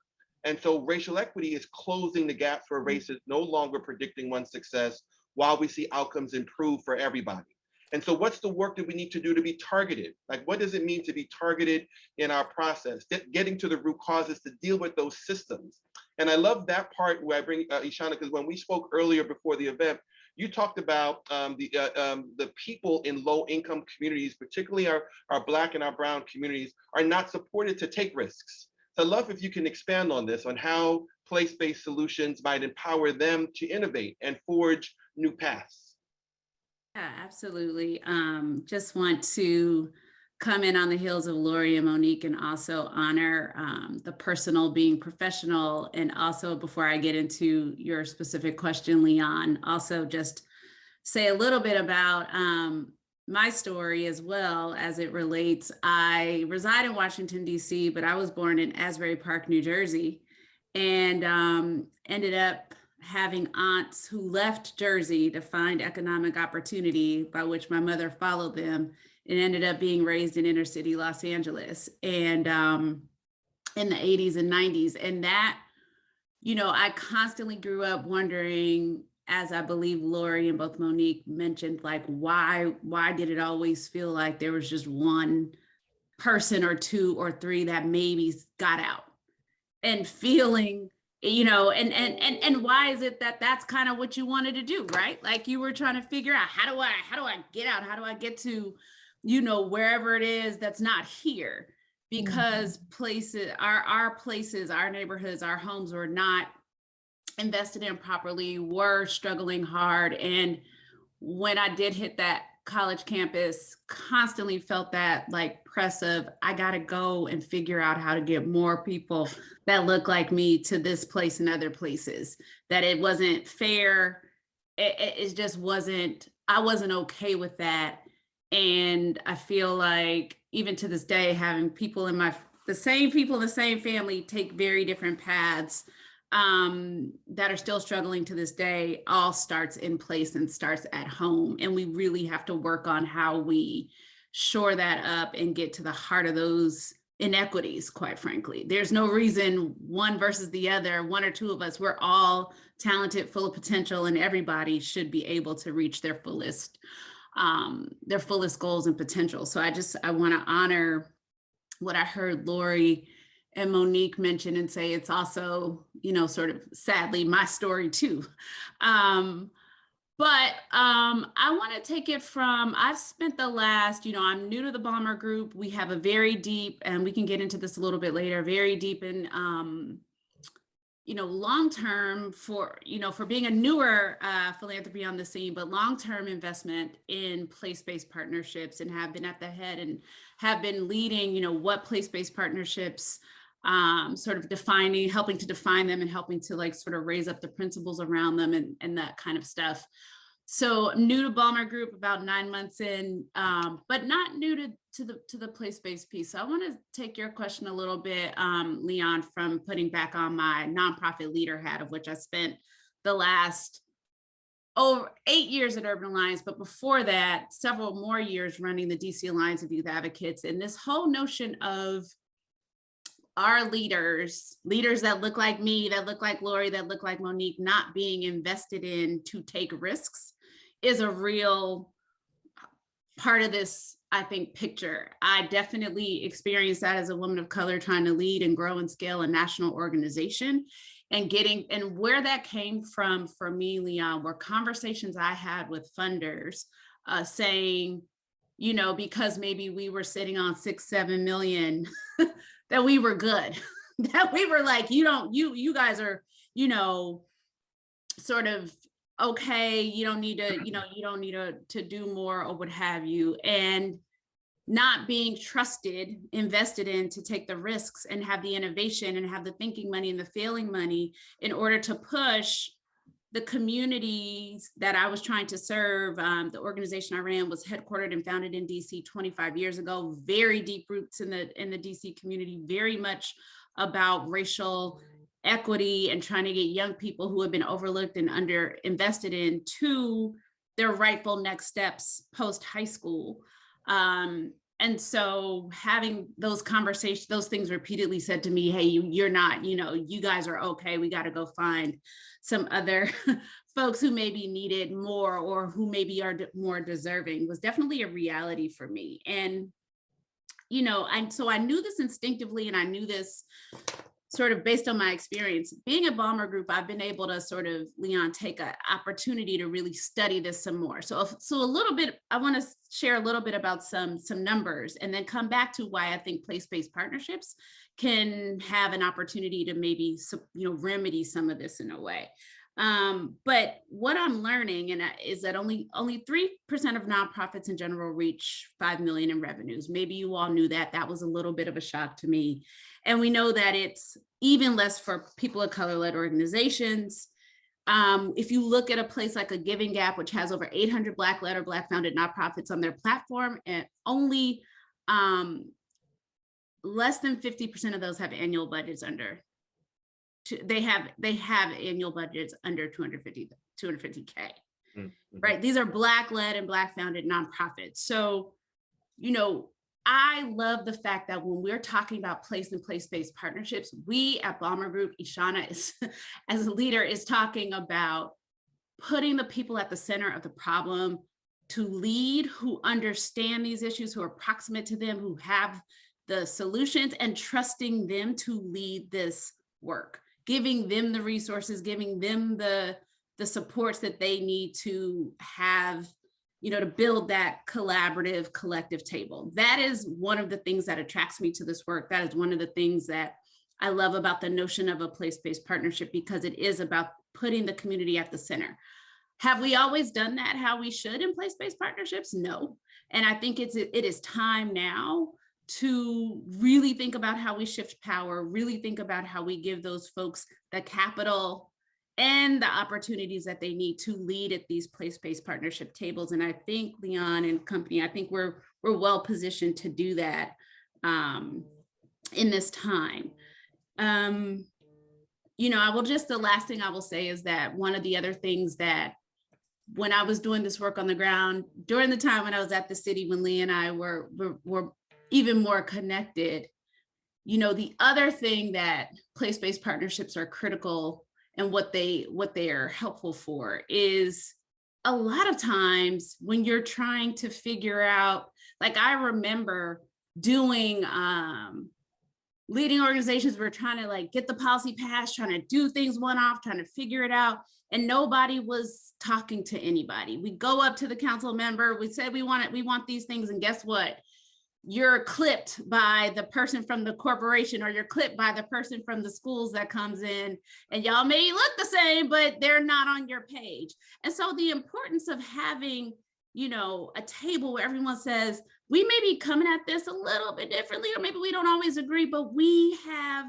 And so racial equity is closing the gap for races, no longer predicting one's success while we see outcomes improve for everybody. And so what's the work that we need to do to be targeted? Like, what does it mean to be targeted in our process? Getting to the root causes to deal with those systems. And I love that part where I bring Ishana, because when we spoke earlier before the event, you talked about the people in low-income communities, particularly our Black and our Brown communities, are not supported to take risks. So I'd love if you can expand on this, on how place-based solutions might empower them to innovate and forge new paths. Yeah, absolutely. Just want to come in on the heels of Lori and Monique and also honor the personal being professional. And also, before I get into your specific question, Leon, also just say a little bit about my story as well as it relates. I reside in Washington, D.C., but I was born in Asbury Park, New Jersey, and ended up having aunts who left Jersey to find economic opportunity, by which my mother followed them and ended up being raised in inner city Los Angeles, and in the 80s and 90s. And that, you know, I constantly grew up wondering, as I believe Lori and both Monique mentioned, like, why did it always feel like there was just one person or two or three that maybe got out, and feeling, you know, and why is it that that's kind of what you wanted to do, right? Like, you were trying to figure out, how do I get out? How do I get to, you know, wherever it is that's not here? Because places, our places, our neighborhoods, our homes were not invested in properly, were struggling hard. And when I did hit that college campus, constantly felt that like press of, I gotta go and figure out how to get more people that look like me to this place and other places, that it wasn't fair. It just wasn't, I wasn't okay with that. And I feel like even to this day, having people in the same people in the same family take very different paths that are still struggling to this day, all starts in place and starts at home. And we really have to work on how we shore that up and get to the heart of those inequities, quite frankly. There's no reason one versus the other, one or two of us, we're all talented, full of potential, and everybody should be able to reach their fullest goals and potential. So I want to honor what I heard Lori and Monique mention and say it's also, you know, sort of sadly my story too. But I want to take it from, I've spent the last, you know, I'm new to the Bomber Group. We have a very deep, and we can get into this a little bit later, very deep in, you know, long-term for being a newer philanthropy on the scene, but long-term investment in place-based partnerships, and have been at the head and have been leading, you know, what place-based partnerships, sort of helping to define them and helping to like sort of raise up the principles around them and that kind of stuff. So I'm new to Balmer Group, about 9 months in, but not new to the place-based piece. So I want to take your question a little bit, Leon, from putting back on my nonprofit leader hat, of which I spent the last over 8 years at Urban Alliance, but before that, several more years running the DC Alliance of Youth Advocates. And this whole notion of our leaders that look like me, that look like Lori, that look like Monique, not being invested in to take risks is a real part of this, I think, picture. I definitely experienced that as a woman of color trying to lead and grow and scale a national organization, and where that came from for me, Leon, were conversations I had with funders saying, you know, because maybe we were sitting on 6-7 million, that we were good, that we were like, you guys are, you know, sort of okay, you don't need to do more or what have you, and not being trusted, invested in to take the risks and have the innovation and have the thinking money and the failing money in order to push the communities that I was trying to serve. The organization I ran was headquartered and founded in DC 25 years ago, very deep roots in the DC community, very much about racial equity and trying to get young people who have been overlooked and under invested in to their rightful next steps post high school. And so having those conversations, those things repeatedly said to me, hey, you're not, you know, you guys are okay. We got to go find some other folks who maybe needed more or who maybe are more deserving, was definitely a reality for me. And, you know, so I knew this instinctively, and I knew this sort of based on my experience. Being a Balmer Group, I've been able to sort of, Leon, take an opportunity to really study this some more. So a little bit, I want to share a little bit about some numbers, and then come back to why I think place-based partnerships can have an opportunity to maybe, you know, remedy some of this in a way. But what I'm learning is that only 3% of nonprofits in general reach 5 million in revenues. Maybe you all knew that. That was a little bit of a shock to me. And we know that it's even less for people of color-led organizations. If you look at a place like a Giving Gap, which has over 800 Black-led or Black-founded nonprofits on their platform, and only less than 50% of those have annual budgets under. They have annual budgets under 250K, mm-hmm. Right? These are Black-led and Black-founded nonprofits. So, you know, I love the fact that when we're talking about place and place-based partnerships, we at Balmer Group, Ishana is, as a leader, is talking about putting the people at the center of the problem, to lead, who understand these issues, who are proximate to them, who have the solutions, and trusting them to lead this work, giving them the resources, giving them the supports that they need to have, you know, to build that collaborative, collective table. That is one of the things that attracts me to this work. That is one of the things that I love about the notion of a place-based partnership, because it is about putting the community at the center. Have we always done that how we should in place-based partnerships? No. And I think it is time now to really think about how we shift power, really think about how we give those folks the capital and the opportunities that they need to lead at these place-based partnership tables. And I think Leon and company, I think we're well positioned to do that in this time. The last thing I will say is that one of the other things that when I was doing this work on the ground, during the time when I was at the city, when Lee and I were even more connected, the other thing that place-based partnerships are critical and what they are helpful for is a lot of times when you're trying to figure out, like I remember doing leading organizations, we're trying to like get the policy passed, trying to do things one-off, trying to figure it out. And nobody was talking to anybody. We go up to the council member, we said we want these things, and guess what? You're clipped by the person from the corporation, or you're clipped by the person from the schools that comes in, and y'all may look the same, but they're not on your page. And so the importance of having, a table where everyone says, we may be coming at this a little bit differently, or maybe we don't always agree, but we have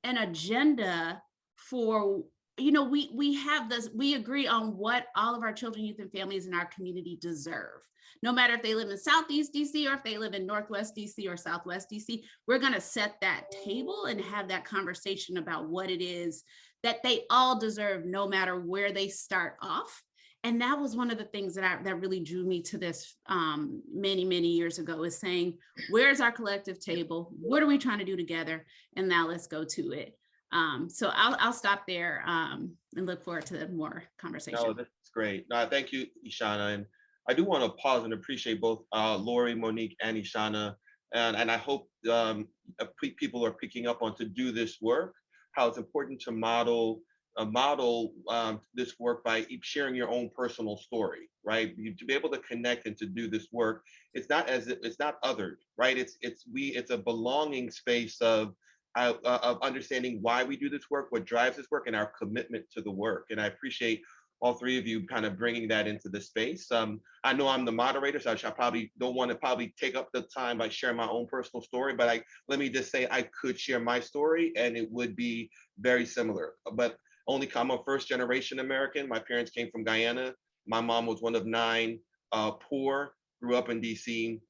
an agenda for, we have this, we agree on what all of our children, youth, and families in our community deserve. No matter if they live in Southeast DC or if they live in Northwest DC or Southwest DC, we're going to set that table and have that conversation about what it is that they all deserve, no matter where they start off. And that was one of the things that really drew me to this many, many years ago, is saying, where's our collective table? What are we trying to do together? And now let's go to it. So I'll stop there and look forward to more conversation. No, that's great. No, thank you, Ishana. And I do want to pause and appreciate both Lori, Monique, and Ishana. And I hope people are picking up on, to do this work, how it's important to model this work by sharing your own personal story, right? To be able to connect and to do this work, it's not othered, right? It's a belonging space of understanding why we do this work, what drives this work, and our commitment to the work. And I appreciate all three of you kind of bringing that into the space. I know I'm the moderator, so I probably don't want to take up the time by sharing my own personal story, but let me just say I could share my story and it would be very similar. But I'm a first generation American. My parents came from Guyana. My mom was one of 9, poor, grew up in DC.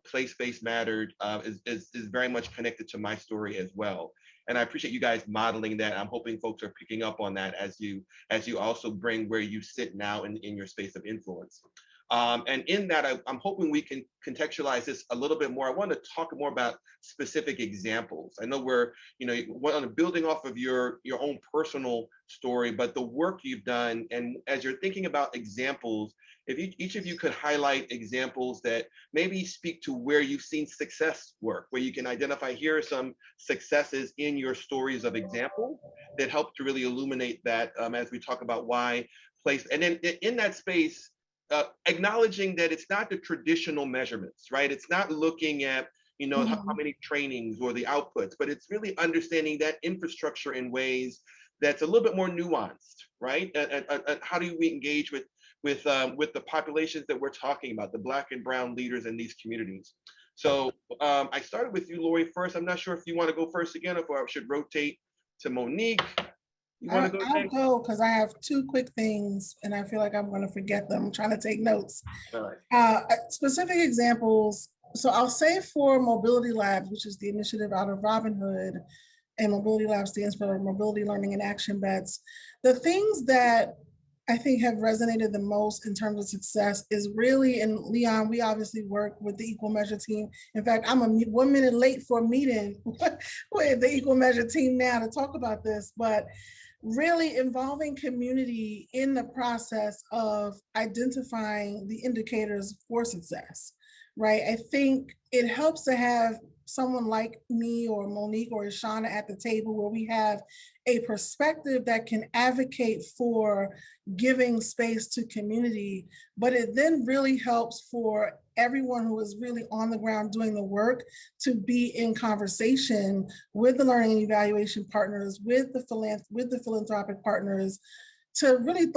Place-based mattered is very much connected to my story as well. And I appreciate you guys modeling that. I'm hoping folks are picking up on that as you also bring where you sit now in your space of influence. And in that, I'm hoping we can contextualize this a little bit more. I want to talk more about specific examples. I know we're building off of your own personal story, but the work you've done, and as you're thinking about examples, if each of you could highlight examples that maybe speak to where you've seen success work, where you can identify, here are some successes in your stories of example that help to really illuminate that as we talk about why place. And then in that space, acknowledging that it's not the traditional measurements, right? It's not looking at, how many trainings or the outputs, but it's really understanding that infrastructure in ways that's a little bit more nuanced, right? And how do we engage with the populations that we're talking about, the Black and Brown leaders in these communities? So I started with you, Lori, first. I'm not sure if you want to go first again, or if I should rotate to Monique. I'll go because I have 2 quick things and I feel like I'm going to forget them. I'm trying to take notes. All right. Specific examples. So I'll say for Mobility Labs, which is the initiative out of Robin Hood, and Mobility Labs stands for Mobility Learning and Action Bets. The things that I think have resonated the most in terms of success is really, and Leon, we obviously work with the Equal Measure team. In fact, I'm 1 minute late for a meeting with the Equal Measure team now to talk about this, but really involving community in the process of identifying the indicators for success, right? I think it helps to have someone like me or Monique or Ishana at the table where we have a perspective that can advocate for giving space to community, but it then really helps for everyone who is really on the ground doing the work to be in conversation with the learning and evaluation partners, with the philanthropic partners, to really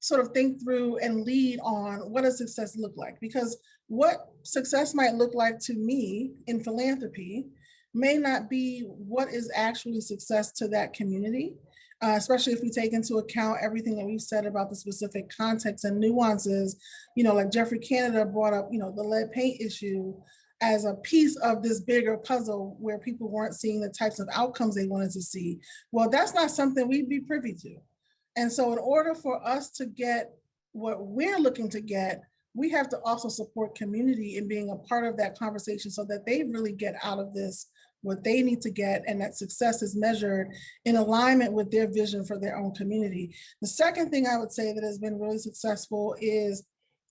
sort of think through and lead on what does success look like? Because what success might look like to me in philanthropy may not be what is actually success to that community, especially if we take into account everything that we've said about the specific context and nuances, like Jeffrey Canada brought up, the lead paint issue as a piece of this bigger puzzle where people weren't seeing the types of outcomes they wanted to see. Well, that's not something we'd be privy to. And so in order for us to get what we're looking to get, we have to also support community in being a part of that conversation so that they really get out of this what they need to get, and that success is measured in alignment with their vision for their own community. The second thing I would say that has been really successful is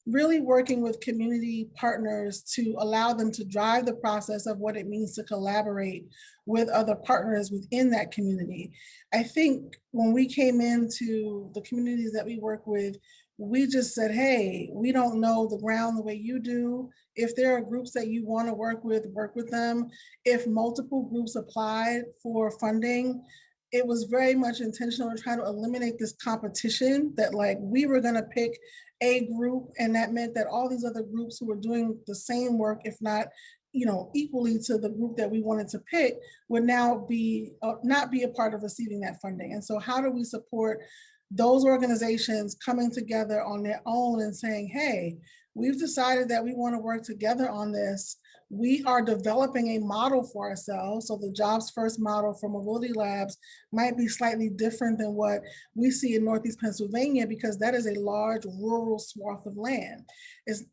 really working with community partners to allow them to drive the process of what it means to collaborate with other partners within that community. I think when we came into the communities that we work with, we just said, hey, we don't know the ground the way you do. If there are groups that you want to work with them. If multiple groups applied for funding, it was very much intentional to try to eliminate this competition that like we were going to pick a group, and that meant that all these other groups who were doing the same work, if not equally to the group that we wanted to pick, would now be not be a part of receiving that funding. And so how do we support those organizations coming together on their own and saying, hey, we've decided that we want to work together on this. We are developing a model for ourselves. So the Jobs First model for Mobility Labs might be slightly different than what we see in Northeast Pennsylvania, because that is a large rural swath of land.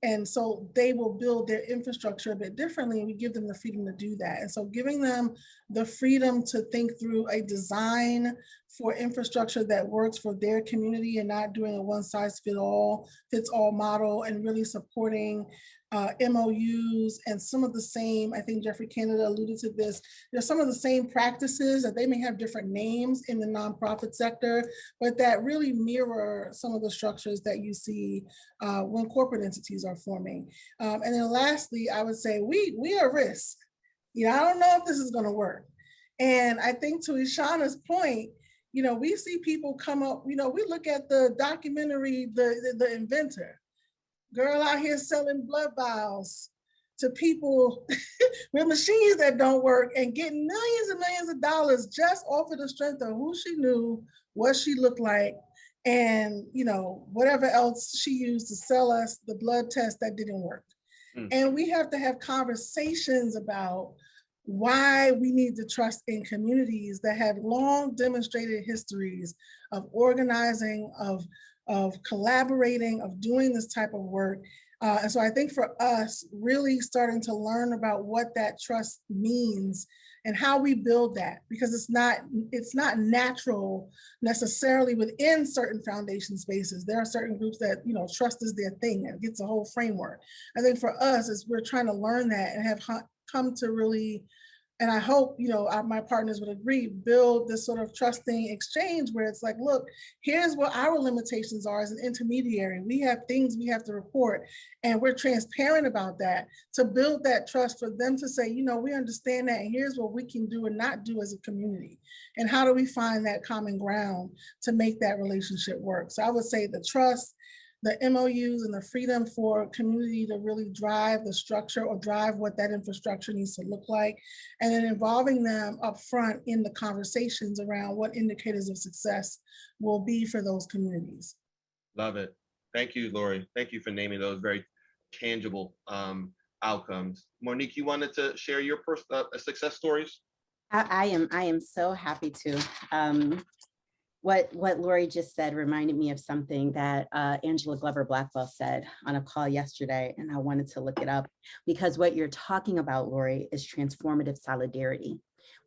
And so they will build their infrastructure a bit differently, and we give them the freedom to do that. And so giving them the freedom to think through a design for infrastructure that works for their community and not doing a one size fits all model, and really supporting MOUs and some of the same, I think Jeffrey Canada alluded to this, there's some of the same practices that they may have different names in the nonprofit sector, but that really mirror some of the structures that you see when corporate entities are forming. And then lastly, I would say we are at risk. I don't know if this is going to work. And I think to Ishana's point, we see people come up, we look at the documentary, the Inventor, girl out here selling blood vials to people with machines that don't work and getting millions and millions of dollars just off of the strength of who she knew, what she looked like, and whatever else she used to sell us the blood test that didn't work. And we have to have conversations about why we need to trust in communities that have long demonstrated histories of organizing, of collaborating, of doing this type of work. And so I think for us, really starting to learn about what that trust means and how we build that, because it's not natural necessarily within certain foundation spaces. There are certain groups that, trust is their thing and gets a whole framework. I think for us, is we're trying to learn that and have come to really, and I hope, my partners would agree, build this sort of trusting exchange where it's like, look, here's what our limitations are as an intermediary. We have things we have to report, and we're transparent about that, to build that trust for them to say, we understand that, and here's what we can do and not do as a community. And how do we find that common ground to make that relationship work? So I would say the trust, the MOUs, and the freedom for community to really drive the structure or drive what that infrastructure needs to look like, and then involving them up front in the conversations around what indicators of success will be for those communities. Love it. Thank you, Lori. Thank you for naming those very tangible outcomes. Monique, you wanted to share your success stories? I am so happy to. What Lori just said reminded me of something that Angela Glover Blackwell said on a call yesterday, and I wanted to look it up, because what you're talking about, Lori, is transformative solidarity.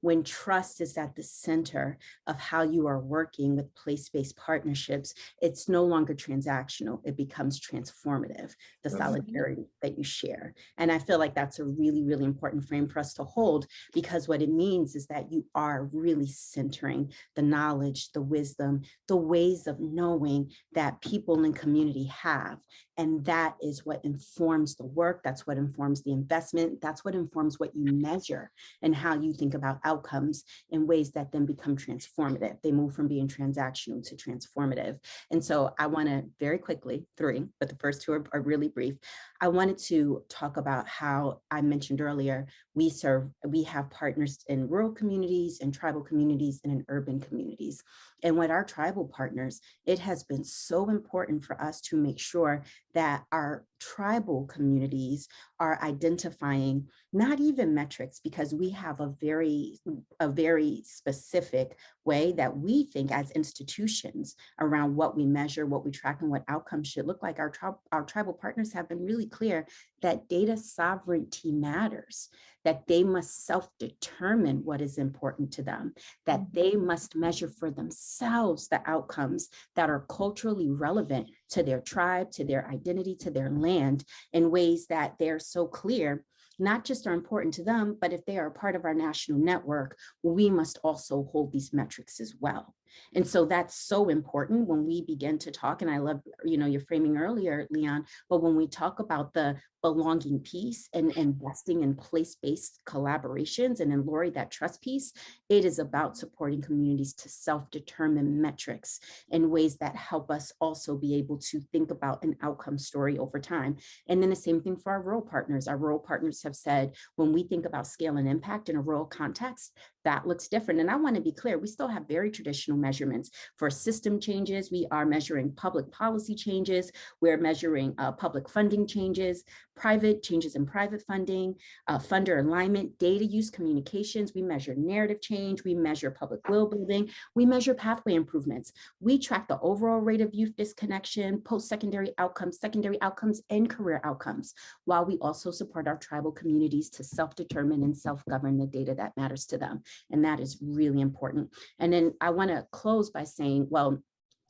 When trust is at the center of how you are working with place-based partnerships, it's no longer transactional, it becomes transformative, the solidarity that you share. And I feel like that's a really, really important frame for us to hold, because what it means is that you are really centering the knowledge, the wisdom, the ways of knowing that people in community have. And that is what informs the work, that's what informs the investment, that's what informs what you measure and how you think about about outcomes in ways that then become transformative. They move from being transactional to transformative. And so I want to very quickly, three, but the first two are really brief. I wanted to talk about how I mentioned earlier, we have partners in rural communities and tribal communities and in urban communities. And with our tribal partners, it has been so important for us to make sure that our tribal communities are identifying not even metrics, because we have a very specific way that we think as institutions around what we measure, what we track, and what outcomes should look like. Our tribal partners have been really clear that data sovereignty matters, that they must self-determine what is important to them, that they must measure for themselves the outcomes that are culturally relevant to their tribe, to their identity, to their land, in ways that they're so clear, not just are important to them, but if they are a part of our national network, we must also hold these metrics as well. And so that's so important when we begin to talk, and I love, your framing earlier, Leon, but when we talk about the belonging piece and investing in place-based collaborations, and in Lori, that trust piece, it is about supporting communities to self-determine metrics in ways that help us also be able to think about an outcome story over time. And then the same thing for our rural partners. Our rural partners have said, when we think about scale and impact in a rural context, that looks different. And I want to be clear, we still have very traditional measurements for system changes. We are measuring public policy changes. We're measuring public funding changes, private changes in private funding, funder alignment, data use, communications. We measure narrative change. We measure public will building. We measure pathway improvements. We track the overall rate of youth disconnection, post-secondary outcomes, secondary outcomes, and career outcomes, while we also support our tribal communities to self-determine and self-govern the data that matters to them. And that is really important. And then I want to close by saying, well,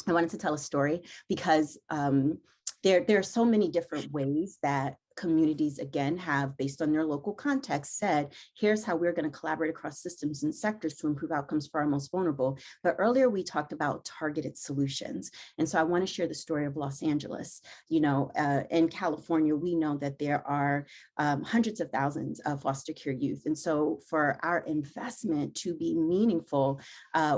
I wanted to tell a story because there are so many different ways that communities, again, have, based on their local context, said, here's how we're going to collaborate across systems and sectors to improve outcomes for our most vulnerable. But earlier we talked about targeted solutions. And so I want to share the story of Los Angeles. In California, we know that there are hundreds of thousands of foster care youth. And so for our investment to be meaningful,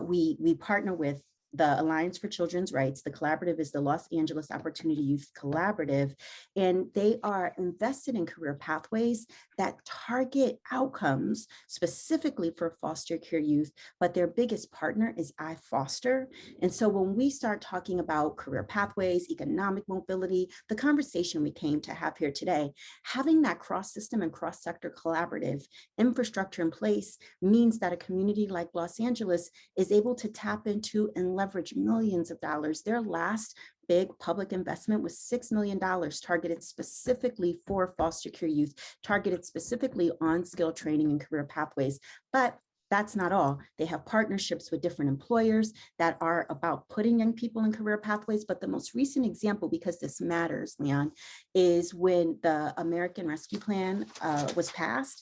we partner with the Alliance for Children's Rights. The collaborative is the Los Angeles Opportunity Youth Collaborative, and they are invested in career pathways that target outcomes specifically for foster care youth, but their biggest partner is iFoster. And so when we start talking about career pathways, economic mobility, the conversation we came to have here today, having that cross-system and cross-sector collaborative infrastructure in place means that a community like Los Angeles is able to tap into and leverage millions of dollars. Their last big public investment was $6 million targeted specifically for foster care youth, targeted specifically on skill training and career pathways. But that's not all. They have partnerships with different employers that are about putting young people in career pathways. But the most recent example, because this matters, Leon, is when the American Rescue Plan was passed.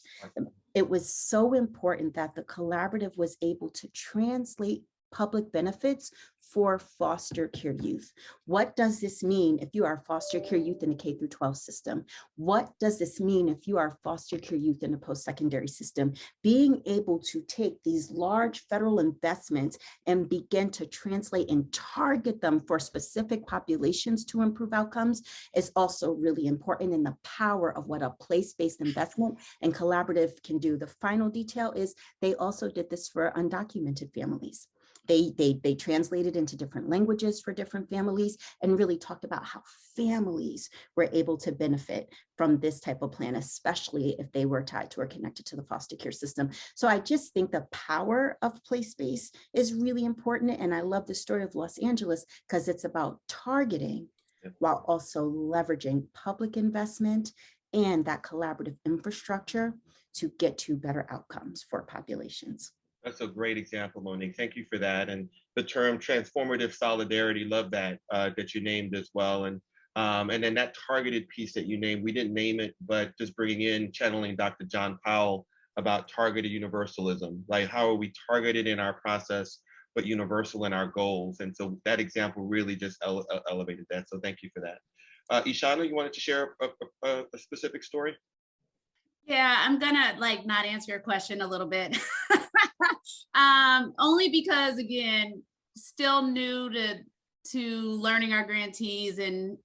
It was so important that the collaborative was able to translate public benefits for foster care youth. What does this mean if you are foster care youth in the K through 12 system? What does this mean if you are foster care youth in the post-secondary system? Being able to take these large federal investments and begin to translate and target them for specific populations to improve outcomes is also really important, in the power of what a place-based investment and collaborative can do. The final detail is they also did this for undocumented families. They translated into different languages for different families and really talked about how families were able to benefit from this type of plan, especially if they were tied to or connected to the foster care system. So I just think the power of place-based is really important. And I love the story of Los Angeles because it's about targeting while also leveraging public investment and that collaborative infrastructure to get to better outcomes for populations. That's a great example, Monique. Thank you for that. And the term transformative solidarity, love that, that you named as well. And then that targeted piece that you named, we didn't name it, but just bringing in, channeling Dr. John Powell about targeted universalism. Like, how are we targeted in our process, but universal in our goals? And so that example really just elevated that. So thank you for that. Ishana, you wanted to share a specific story? Yeah, I'm gonna not answer your question a little bit. Only because, again, still new to learning our grantees, and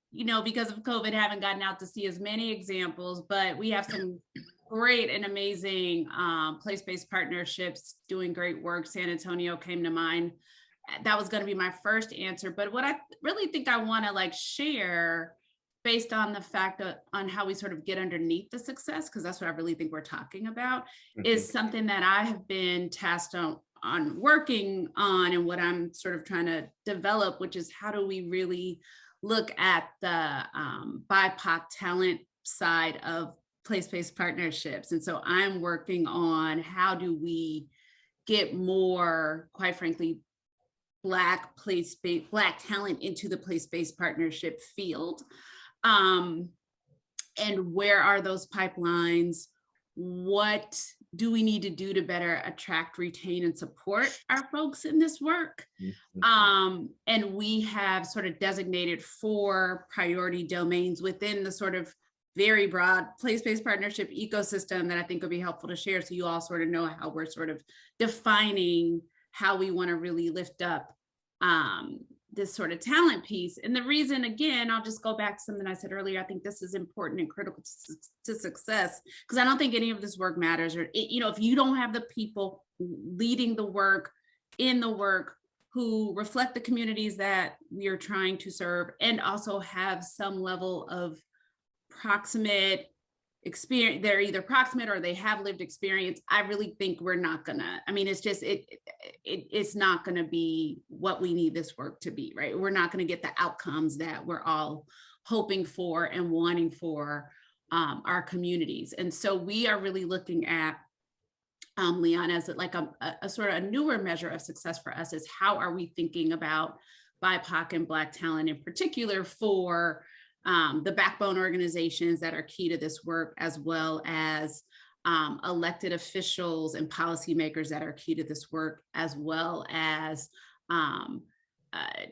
because of COVID, haven't gotten out to see as many examples, but we have some great and amazing place-based partnerships doing great work. San Antonio came to mind. That was going to be my first answer, but what I really think I want to share, based on the fact on how we sort of get underneath the success, because that's what I really think we're talking about, is something that I have been tasked on working on, and what I'm sort of trying to develop, which is how do we really look at the BIPOC talent side of place-based partnerships. And so I'm working on how do we get more, quite frankly, Black talent into the place-based partnership field. And where are those pipelines? What do we need to do to better attract, retain, and support our folks in this work? And we have sort of designated 4 priority domains within the sort of very broad place-based partnership ecosystem that I think would be helpful to share, so you all sort of know how we're sort of defining how we want to really lift up this sort of talent piece. And the reason, again, I'll just go back to something I said earlier, I think this is important and critical to success, because I don't think any of this work matters, or if you don't have the people leading the work, in the work, who reflect the communities that we are trying to serve, and also have some level of proximate experience, they're either proximate or they have lived experience, I really think we're not gonna, it's just, it's not gonna be what we need this work to be, right? We're not gonna get the outcomes that we're all hoping for and wanting for our communities. And so we are really looking at, Leon, as a sort of a newer measure of success for us is how are we thinking about BIPOC and Black talent in particular for the backbone organizations that are key to this work, as well as elected officials and policymakers that are key to this work, as well as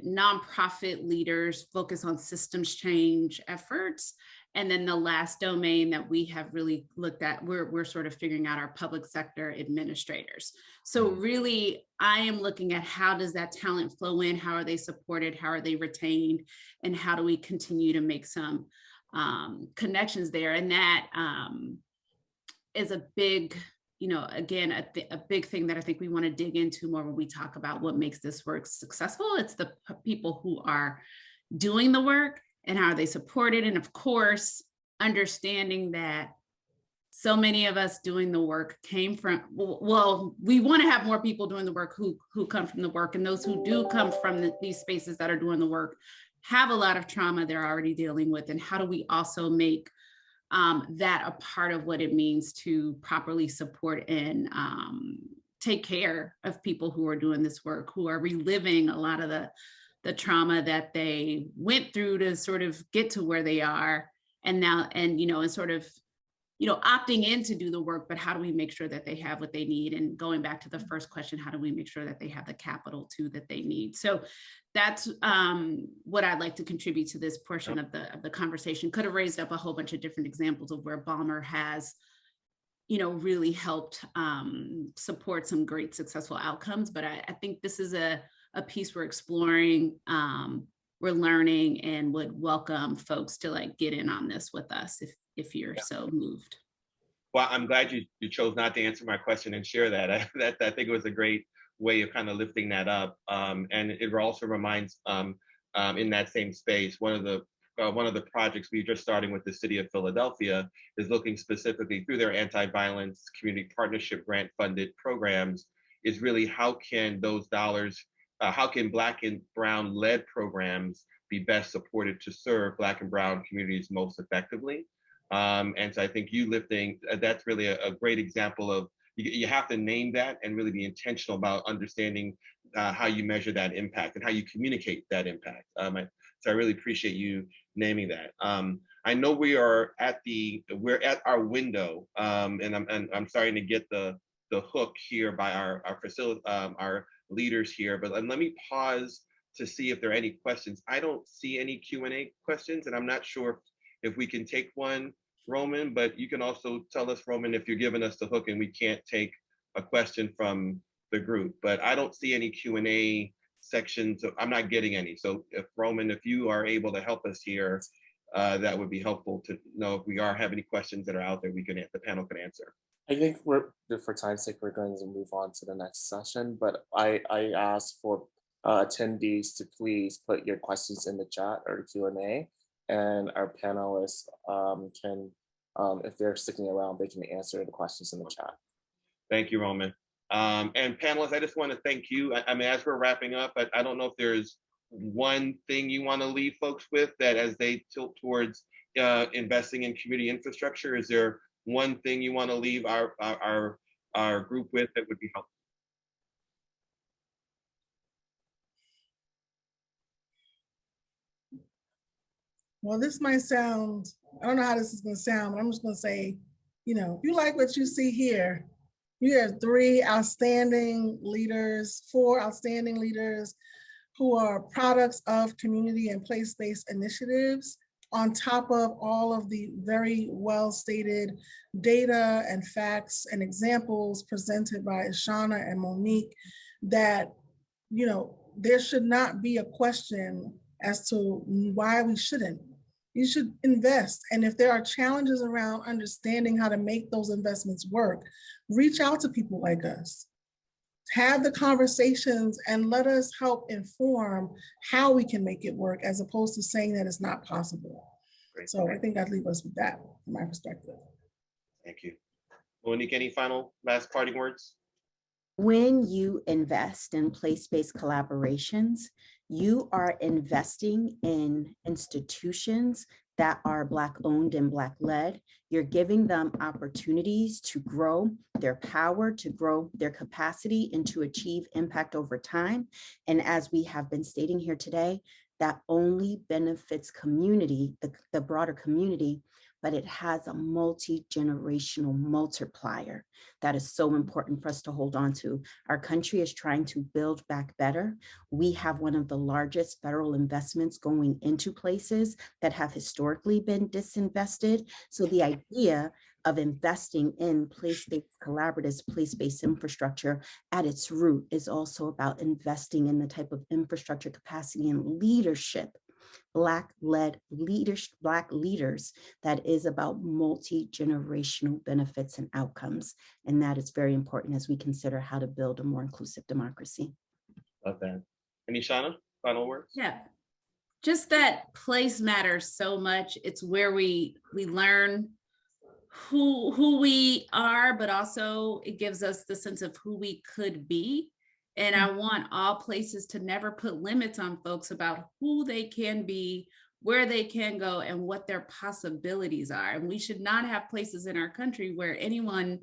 nonprofit leaders focus on systems change efforts. And then the last domain that we have really looked at, we're sort of figuring out our public sector administrators. So really, I am looking at how does that talent flow in? How are they supported? How are they retained? And how do we continue to make some connections there? And that is a big, again, a big thing that I think we want to dig into more when we talk about what makes this work successful. It's the people who are doing the work and how are they supported. And of course, understanding that so many of us doing the work came from, well, we want to have more people doing the work who come from the work, and those who do come from these spaces that are doing the work have a lot of trauma they're already dealing with. And how do we also make that a part of what it means to properly support and take care of people who are doing this work, who are reliving a lot of the trauma that they went through to sort of get to where they are, and now, and sort of, opting in to do the work, but how do we make sure that they have what they need? And going back to the first question, how do we make sure that they have the capital too that they need? So that's what I'd like to contribute to this portion of the conversation. Could have raised up a whole bunch of different examples of where Balmer has, really helped support some great successful outcomes. But I think this is a piece we're exploring, we're learning, and would welcome folks to get in on this with us if you're so moved. Well, I'm glad you chose not to answer my question and share that. I think it was a great way of kind of lifting that up. And it also reminds, in that same space, one of the projects we're just starting with the city of Philadelphia is looking specifically through their anti-violence community partnership grant funded programs, is really how can those dollars, how can Black and Brown led programs be best supported to serve Black and Brown communities most effectively? And so I think you lifting, that's really a great example of, you have to name that and really be intentional about understanding how you measure that impact and how you communicate that impact. So I really appreciate you naming that. I know we're at our window, and I'm starting to get the hook here by our leaders here, but let me pause to see if there are any questions. I don't see any Q&A questions, and I'm not sure if we can take one, Roman, but you can also tell us, Roman, if you're giving us the hook and we can't take a question from the group, but I don't see any Q&A sections. So I'm not getting any. So if Roman, if you are able to help us here, that would be helpful to know if we have any questions that are out there, the panel can answer. I think for time's sake, we're going to move on to the next session, but I asked for attendees to please put your questions in the chat or the Q&A, and our panelists can, if they're sticking around, they can answer the questions in the chat. Thank you, Roman. And panelists, I just want to thank you. I mean, as we're wrapping up, I don't know if there's one thing you want to leave folks with that as they tilt towards investing in community infrastructure. Is there one thing you want to leave our group with that would be helpful? Well, this might sound, I don't know how this is going to sound, but I'm just going to say, you know, if you like what you see here, you have 4 outstanding leaders who are products of community and place-based initiatives, on top of all of the very well-stated data and facts and examples presented by Ishana and Monique, that, you know, there should not be a question as to why we shouldn't. You should invest. And if there are challenges around understanding how to make those investments work, reach out to people like us. Have the conversations and let us help inform how we can make it work, as opposed to saying that it's not possible. Great. So I think I'd leave us with that from my perspective. Thank you. Monique, any final last parting words? When you invest in place-based collaborations, you are investing in institutions that are Black owned and Black led. You're giving them opportunities to grow their power, to grow their capacity, and to achieve impact over time. And as we have been stating here today, that only benefits community, the broader community, but it has a multi-generational multiplier that is so important for us to hold on to. Our country is trying to build back better. We have one of the largest federal investments going into places that have historically been disinvested. So the idea of investing in place-based collaboratives, place-based infrastructure at its root is also about investing in the type of infrastructure, capacity, and leadership, Black-led leaders, Black leaders, that is about multi-generational benefits and outcomes. And that is very important as we consider how to build a more inclusive democracy. Love that. And Ishana, final words? Yeah, just that place matters so much. It's where we learn who we are, but also it gives us the sense of who we could be. And I want all places to never put limits on folks about who they can be, where they can go, and what their possibilities are. And we should not have places in our country where anyone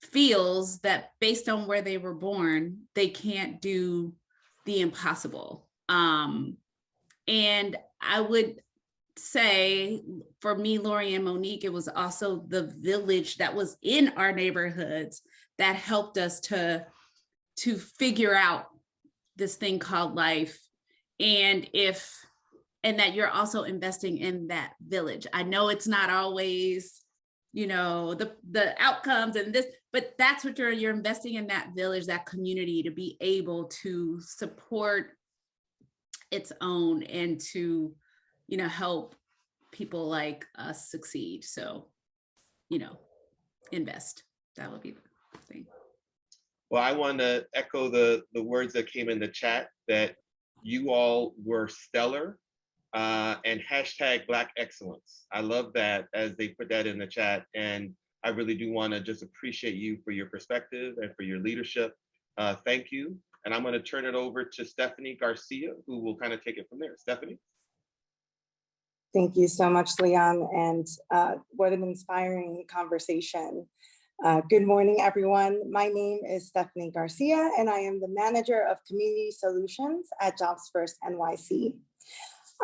feels that based on where they were born, they can't do the impossible. And I would say, for me, Lori and Monique, it was also the village that was in our neighborhoods that helped us to figure out this thing called life. And that you're also investing in that village. I know it's not always, you know, the outcomes and this, but that's what you're investing in, that village, that community, to be able to support its own and to, you know, help people like us succeed. So, you know, invest. That would be the thing. Well, I want to echo the words that came in the chat, that you all were stellar, and hashtag Black excellence. I love that as they put that in the chat. And I really do want to just appreciate you for your perspective and for your leadership. Thank you. And I'm going to turn it over to Stephanie Garcia, who will kind of take it from there. Stephanie. Thank you so much, Leon, and what an inspiring conversation. Good morning, everyone. My name is Stephanie Garcia, and I am the Manager of Community Solutions at JobsFirstNYC.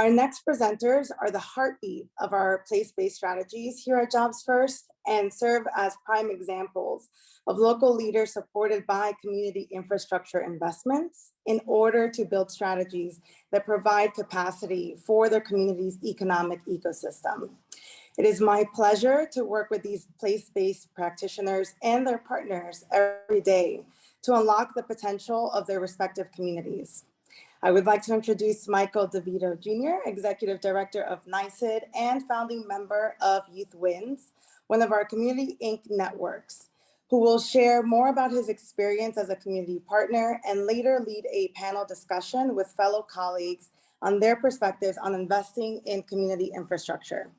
Our next presenters are the heartbeat of our place-based strategies here at JobsFirst and serve as prime examples of local leaders supported by community infrastructure investments in order to build strategies that provide capacity for their community's economic ecosystem. It is my pleasure to work with these place-based practitioners and their partners every day to unlock the potential of their respective communities. I would like to introduce Michael DeVito Jr., Executive Director of NYCID and founding member of Youth Wins, one of our Community Inc. networks, who will share more about his experience as a community partner and later lead a panel discussion with fellow colleagues on their perspectives on investing in community infrastructure.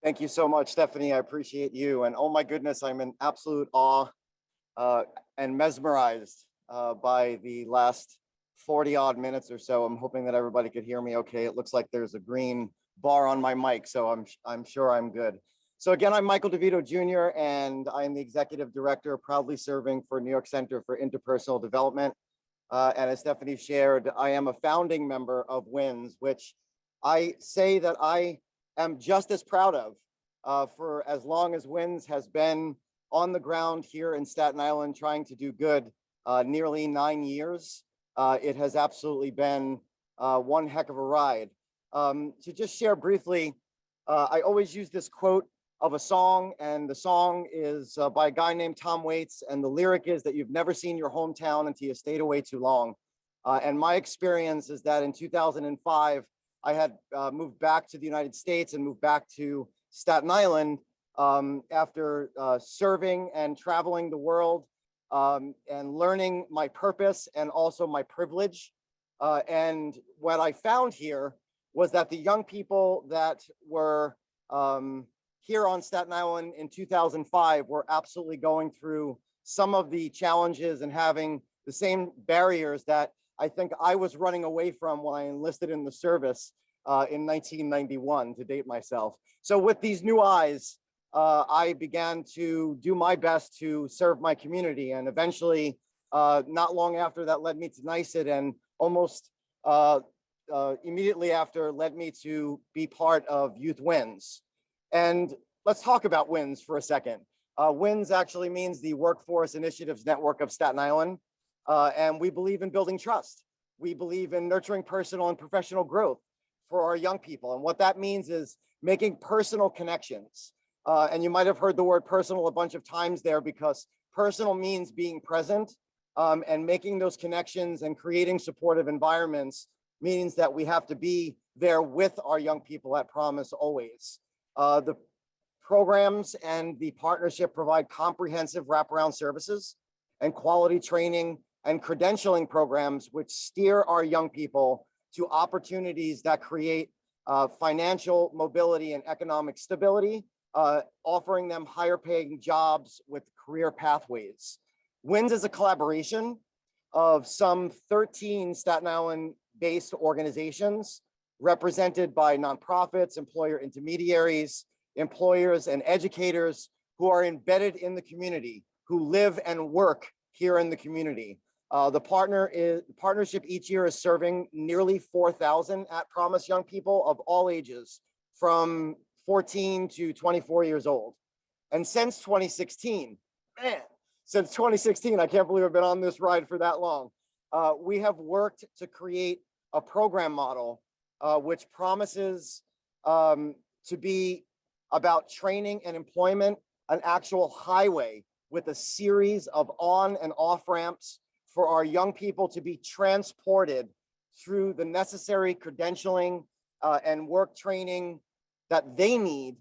Thank you so much, Stephanie. I appreciate you. And oh my goodness, I'm in absolute awe and mesmerized by the last 40 odd minutes or so. I'm hoping that everybody could hear me okay. It looks like there's a green bar on my mic, so I'm sure I'm good. So again, I'm Michael DeVito Jr., and I am the Executive Director, proudly serving for New York Center for Interpersonal Development. And as Stephanie shared, I am a founding member of WINS, which I say that I am just as proud of for as long as WINS has been on the ground here in Staten Island trying to do good, nearly 9 years. It has absolutely been one heck of a ride. To just share briefly, I always use this quote of a song, and the song is by a guy named Tom Waits, and the lyric is that you've never seen your hometown until you stayed away too long. And my experience is that in 2005, I had moved back to the United States and moved back to Staten Island after serving and traveling the world and learning my purpose and also my privilege. And what I found here was that the young people that were here on Staten Island in 2005 were absolutely going through some of the challenges and having the same barriers that I think I was running away from when I enlisted in the service in 1991, to date myself. So with these new eyes, I began to do my best to serve my community. And eventually, not long after, that led me to NYCID, and almost immediately after led me to be part of Youth Wins. And let's talk about WINS for a second. WINS actually means the Workforce Initiatives Network of Staten Island. And we believe in building trust. We believe in nurturing personal and professional growth for our young people. And what that means is making personal connections. And you might have heard the word personal a bunch of times there, because personal means being present, and making those connections and creating supportive environments means that we have to be there with our young people at Promise always. The programs and the partnership provide comprehensive wraparound services and quality training and credentialing programs which steer our young people to opportunities that create financial mobility and economic stability, offering them higher paying jobs with career pathways. WINS is a collaboration of some 13 Staten Island based organizations represented by nonprofits, employer intermediaries, employers, and educators who are embedded in the community, who live and work here in the community. The partnership each year is serving nearly 4,000 at Promise young people of all ages, from 14 to 24 years old. And since 2016, since 2016, I can't believe I've been on this ride for that long. We have worked to create a program model which promises to be about training and employment, an actual highway with a series of on and off ramps for our young people to be transported through the necessary credentialing and work training that they need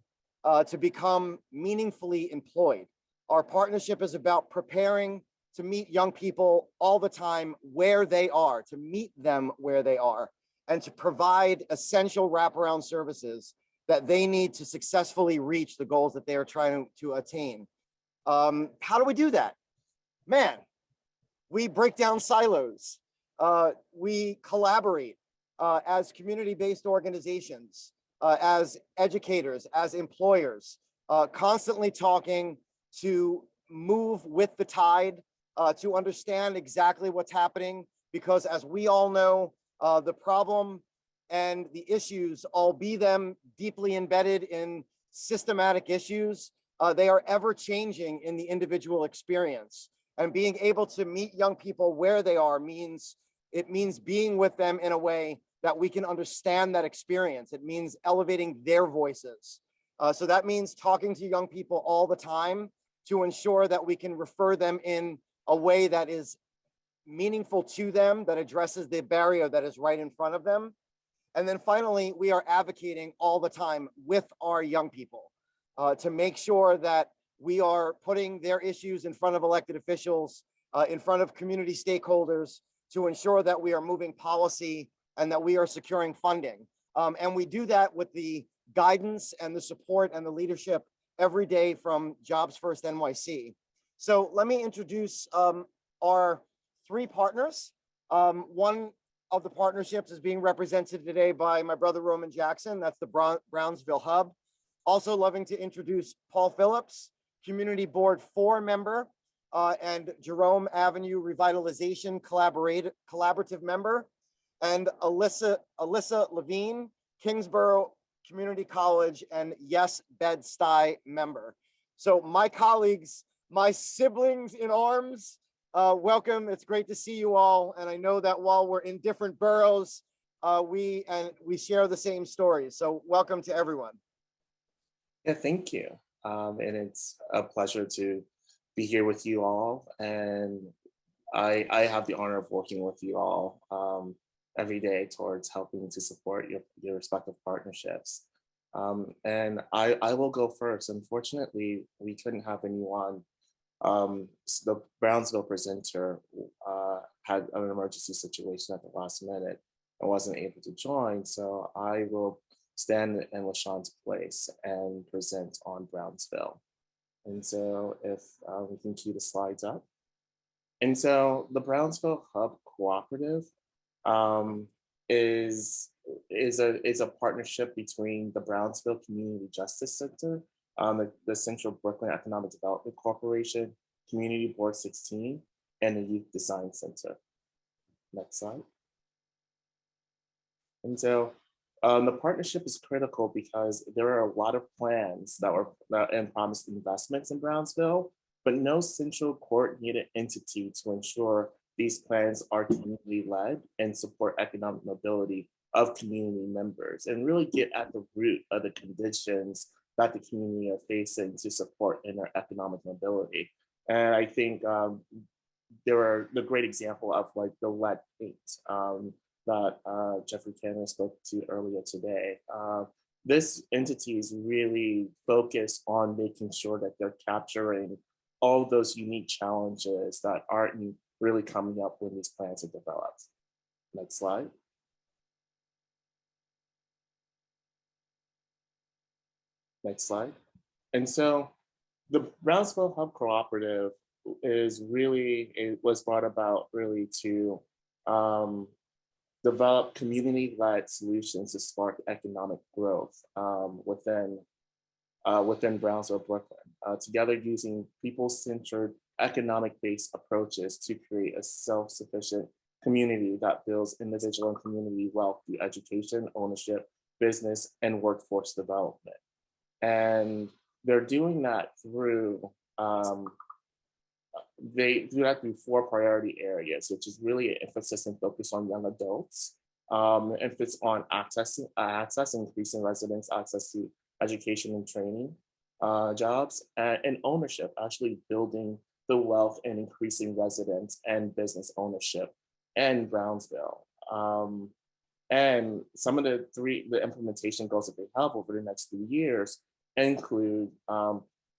to become meaningfully employed. Our partnership is about preparing to meet young people all the time where they are, to meet them where they are, and to provide essential wraparound services that they need to successfully reach the goals that they are trying to attain. How do we do that? Man, we break down silos. We collaborate as community-based organizations, as educators, as employers, constantly talking to move with the tide, to understand exactly what's happening, because as we all know, the problem and the issues, albeit them deeply embedded in systematic issues, they are ever changing in the individual experience. And being able to meet young people where they are means being with them in a way that we can understand that experience. It means elevating their voices. So that means talking to young people all the time to ensure that we can refer them in a way that is meaningful to them, that addresses the barrier that is right in front of them. And then finally, we are advocating all the time with our young people to make sure that we are putting their issues in front of elected officials, in front of community stakeholders, to ensure that we are moving policy and that we are securing funding. And we do that with the guidance and the support and the leadership every day from Jobs First NYC. So let me introduce our three partners. One of the partnerships is being represented today by my brother Roman Jackson. That's the Brownsville Hub. Also loving to introduce Paul Phillips, Community Board 4 member, and Jerome Avenue Revitalization Collaborative member, and Alyssa Levine, Kingsborough Community College and Yes Bed-Stuy member. So my colleagues, my siblings in arms, welcome. It's great to see you all. And I know that while we're in different boroughs, we share the same stories. So welcome to everyone. Yeah, thank you. And it's a pleasure to be here with you all. And I have the honor of working with you all every day towards helping to support your respective partnerships. And I will go first. Unfortunately, we couldn't have anyone. The Brownsville presenter had an emergency situation at the last minute and wasn't able to join. So I will stand in LaShawn's place and present on Brownsville. And so if we can cue the slides up. And so the Brownsville Hub Cooperative is a partnership between the Brownsville Community Justice Center, the Central Brooklyn Economic Development Corporation, Community Board 16, and the Youth Design Center. Next slide. And so the partnership is critical because there are a lot of plans and promised investments in Brownsville, but no central coordinated entity to ensure these plans are community-led and support economic mobility of community members and really get at the root of the conditions that the community are facing to support in their economic mobility. And I think there are the great example of like the lead paint that Jeffrey Cannon spoke to earlier today. This entity is really focused on making sure that they're capturing all those unique challenges that aren't really coming up when these plans are developed. Next slide. Next slide. And so the Brownsville Hub Cooperative it was brought about really to develop community-led solutions to spark economic growth within Brownsville, Brooklyn, together using people-centered economic-based approaches to create a self-sufficient community that builds individual and community wealth through education, ownership, business, and workforce development. And they're doing that through through 4 priority areas, which is really an emphasis and focus on young adults, emphasis on access, increasing residents' access to education and training, jobs, and ownership, actually building the wealth and increasing residents and business ownership in Brownsville. And some of the implementation goals that they have over the next 3 years include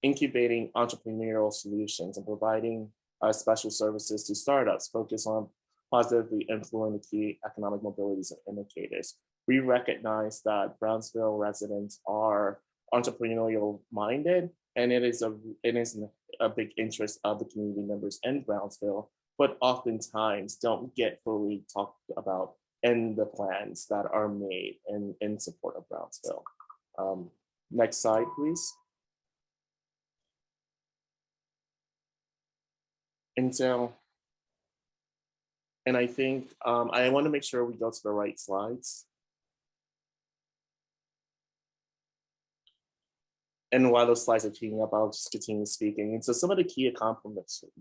incubating entrepreneurial solutions and providing special services to startups focused on positively influencing key economic mobilities and indicators. We recognize that Brownsville residents are entrepreneurial minded, and it is a big interest of the community members in Brownsville, but oftentimes don't get fully talked about in the plans that are made in support of Brownsville. Next slide, please. And I think I want to make sure we go to the right slides. And while those slides are teeing up, I'll just continue speaking. And so some of the key accomplishments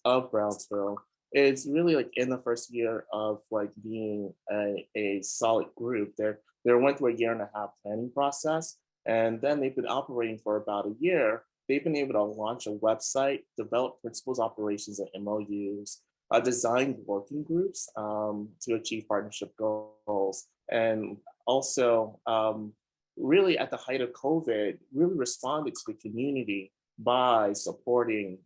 of Brownsville is really like in the first year of like being a solid group. They went through a 1.5 year planning process, And then they've been operating for about a year. They've been able to launch a website, develop principles, operations, and MOUs, design working groups to achieve partnership goals. And also, really at the height of COVID, really responded to the community by supporting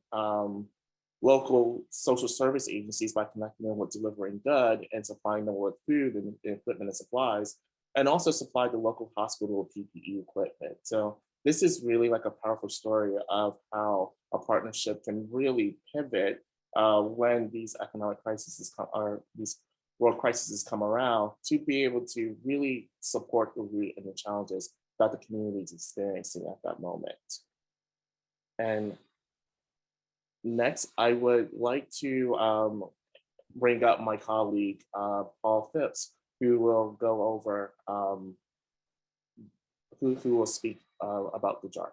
local social service agencies by connecting them with delivering good and supplying them with food and equipment and supplies, and also supplied the local hospital with PPE equipment. So this is really like a powerful story of how a partnership can really pivot when these economic crises come, or these world crises come around, to be able to really support the root and the challenges that the community is experiencing at that moment. And next, I would like to bring up my colleague, Paul Phipps, who will go over, who will speak about the JARC.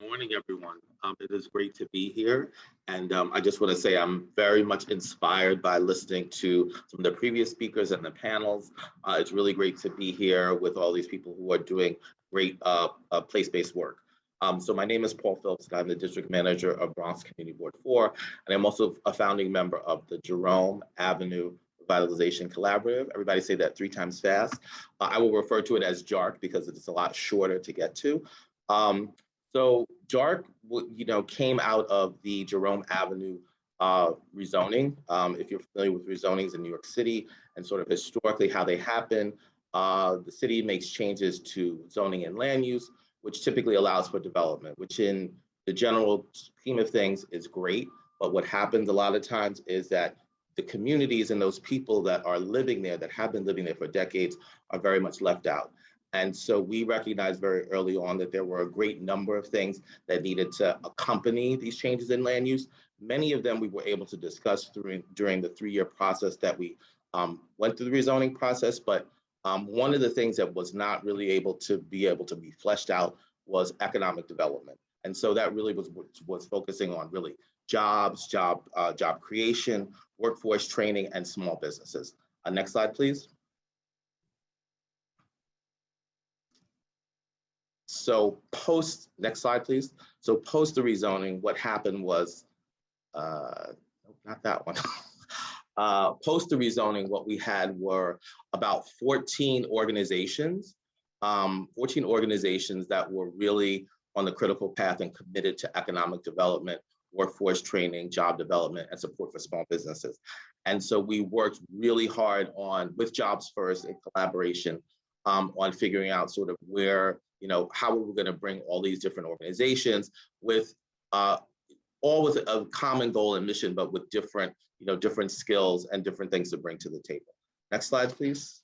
Morning, everyone. It is great to be here. And I just want to say I'm very much inspired by listening to some of the previous speakers and the panels. It's really great to be here with all these people who are doing great place-based work. So my name is Paul Phillips, and I'm the district manager of Bronx Community Board 4, and I'm also a founding member of the Jerome Avenue Revitalization Collaborative. Everybody say that 3 times fast. I will refer to it as JARC because it's a lot shorter to get to. So JARC, came out of the Jerome Avenue rezoning. If you're familiar with rezonings in New York City and sort of historically how they happen, the city makes changes to zoning and land use, which typically allows for development, which in the general scheme of things is great. But what happens a lot of times is that the communities and those people that are living there, that have been living there for decades, are very much left out. And so we recognized very early on that there were a great number of things that needed to accompany these changes in land use. Many of them we were able to discuss during the 3-year process that we went through the rezoning process. But one of the things that was not really able to be fleshed out was economic development. And so that really was focusing on really jobs, job creation, workforce training, and small businesses. Next slide, please. So next slide, please. So post the rezoning, what happened was, not that one. Post the rezoning, what we had were about 14 organizations that were really on the critical path and committed to economic development, workforce training, job development, and support for small businesses. And so we worked really hard with Jobs First in collaboration on figuring out sort of where, how we were going to bring all these different organizations with all with a common goal and mission, but with different skills and different things to bring to the table. Next slide, please.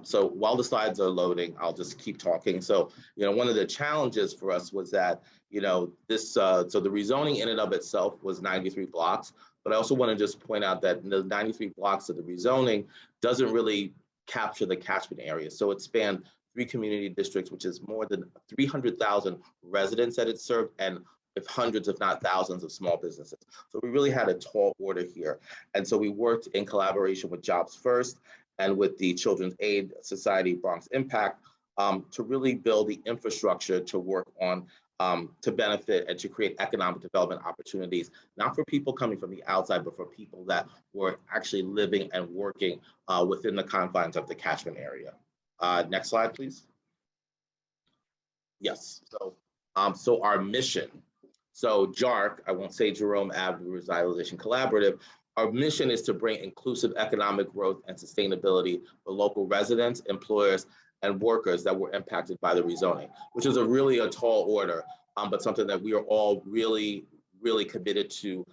So while the slides are loading, I'll just keep talking. So, one of the challenges for us was that, so the rezoning in and of itself was 93 blocks, but I also want to just point out that the 93 blocks of the rezoning doesn't really capture the catchment area. So it spanned 3 community districts, which is more than 300,000 residents that it served, and with hundreds, if not thousands, of small businesses. So we really had a tall order here. And so we worked in collaboration with Jobs First and with the Children's Aid Society Bronx Impact to really build the infrastructure to work on, to benefit and to create economic development opportunities, not for people coming from the outside, but for people that were actually living and working within the confines of the catchment area. Next slide, please. Yes, so our mission. So JARC, I won't say Jerome Avenue Revitalization Collaborative, our mission is to bring inclusive economic growth and sustainability for local residents, employers, and workers that were impacted by the rezoning, which is really a tall order, but something that we are all really, really committed to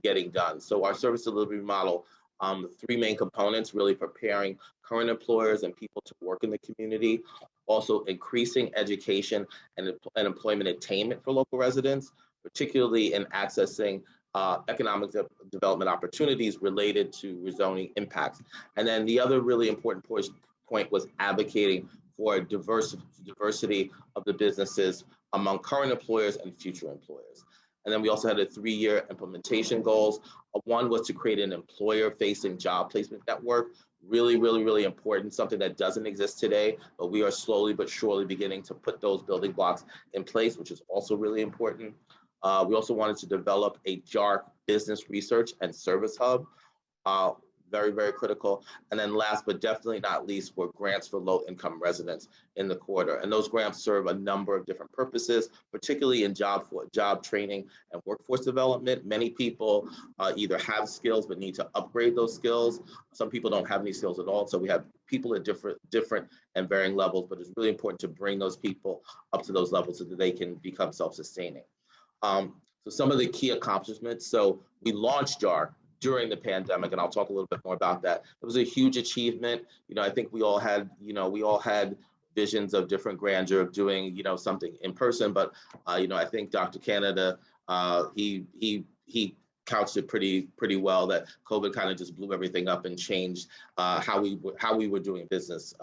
getting done. So our service delivery model, the 3 main components, really preparing current employers and people to work in the community, also increasing education and employment attainment for local residents, particularly in accessing economic development opportunities related to rezoning impacts. And then the other really important point was advocating for diversity of the businesses among current employers and future employers. And then we also had a 3-year implementation goals. One was to create an employer-facing job placement network. Really, really, really important, something that doesn't exist today, but we are slowly but surely beginning to put those building blocks in place, which is also really important. We also wanted to develop a JARC business research and service hub. Very, very critical. And then last but definitely not least were grants for low-income residents in the quarter. And those grants serve a number of different purposes, particularly in job training and workforce development. Many people either have skills but need to upgrade those skills. Some people don't have any skills at all. So we have people at different and varying levels, but it's really important to bring those people up to those levels so that they can become self-sustaining. So some of the key accomplishments. So we launched JARC during the pandemic, and I'll talk a little bit more about that. It was a huge achievement. I think we all had visions of different grandeur of doing, something in person, but I think Dr. Canada, he couched it pretty well that COVID kind of just blew everything up and changed how we were doing business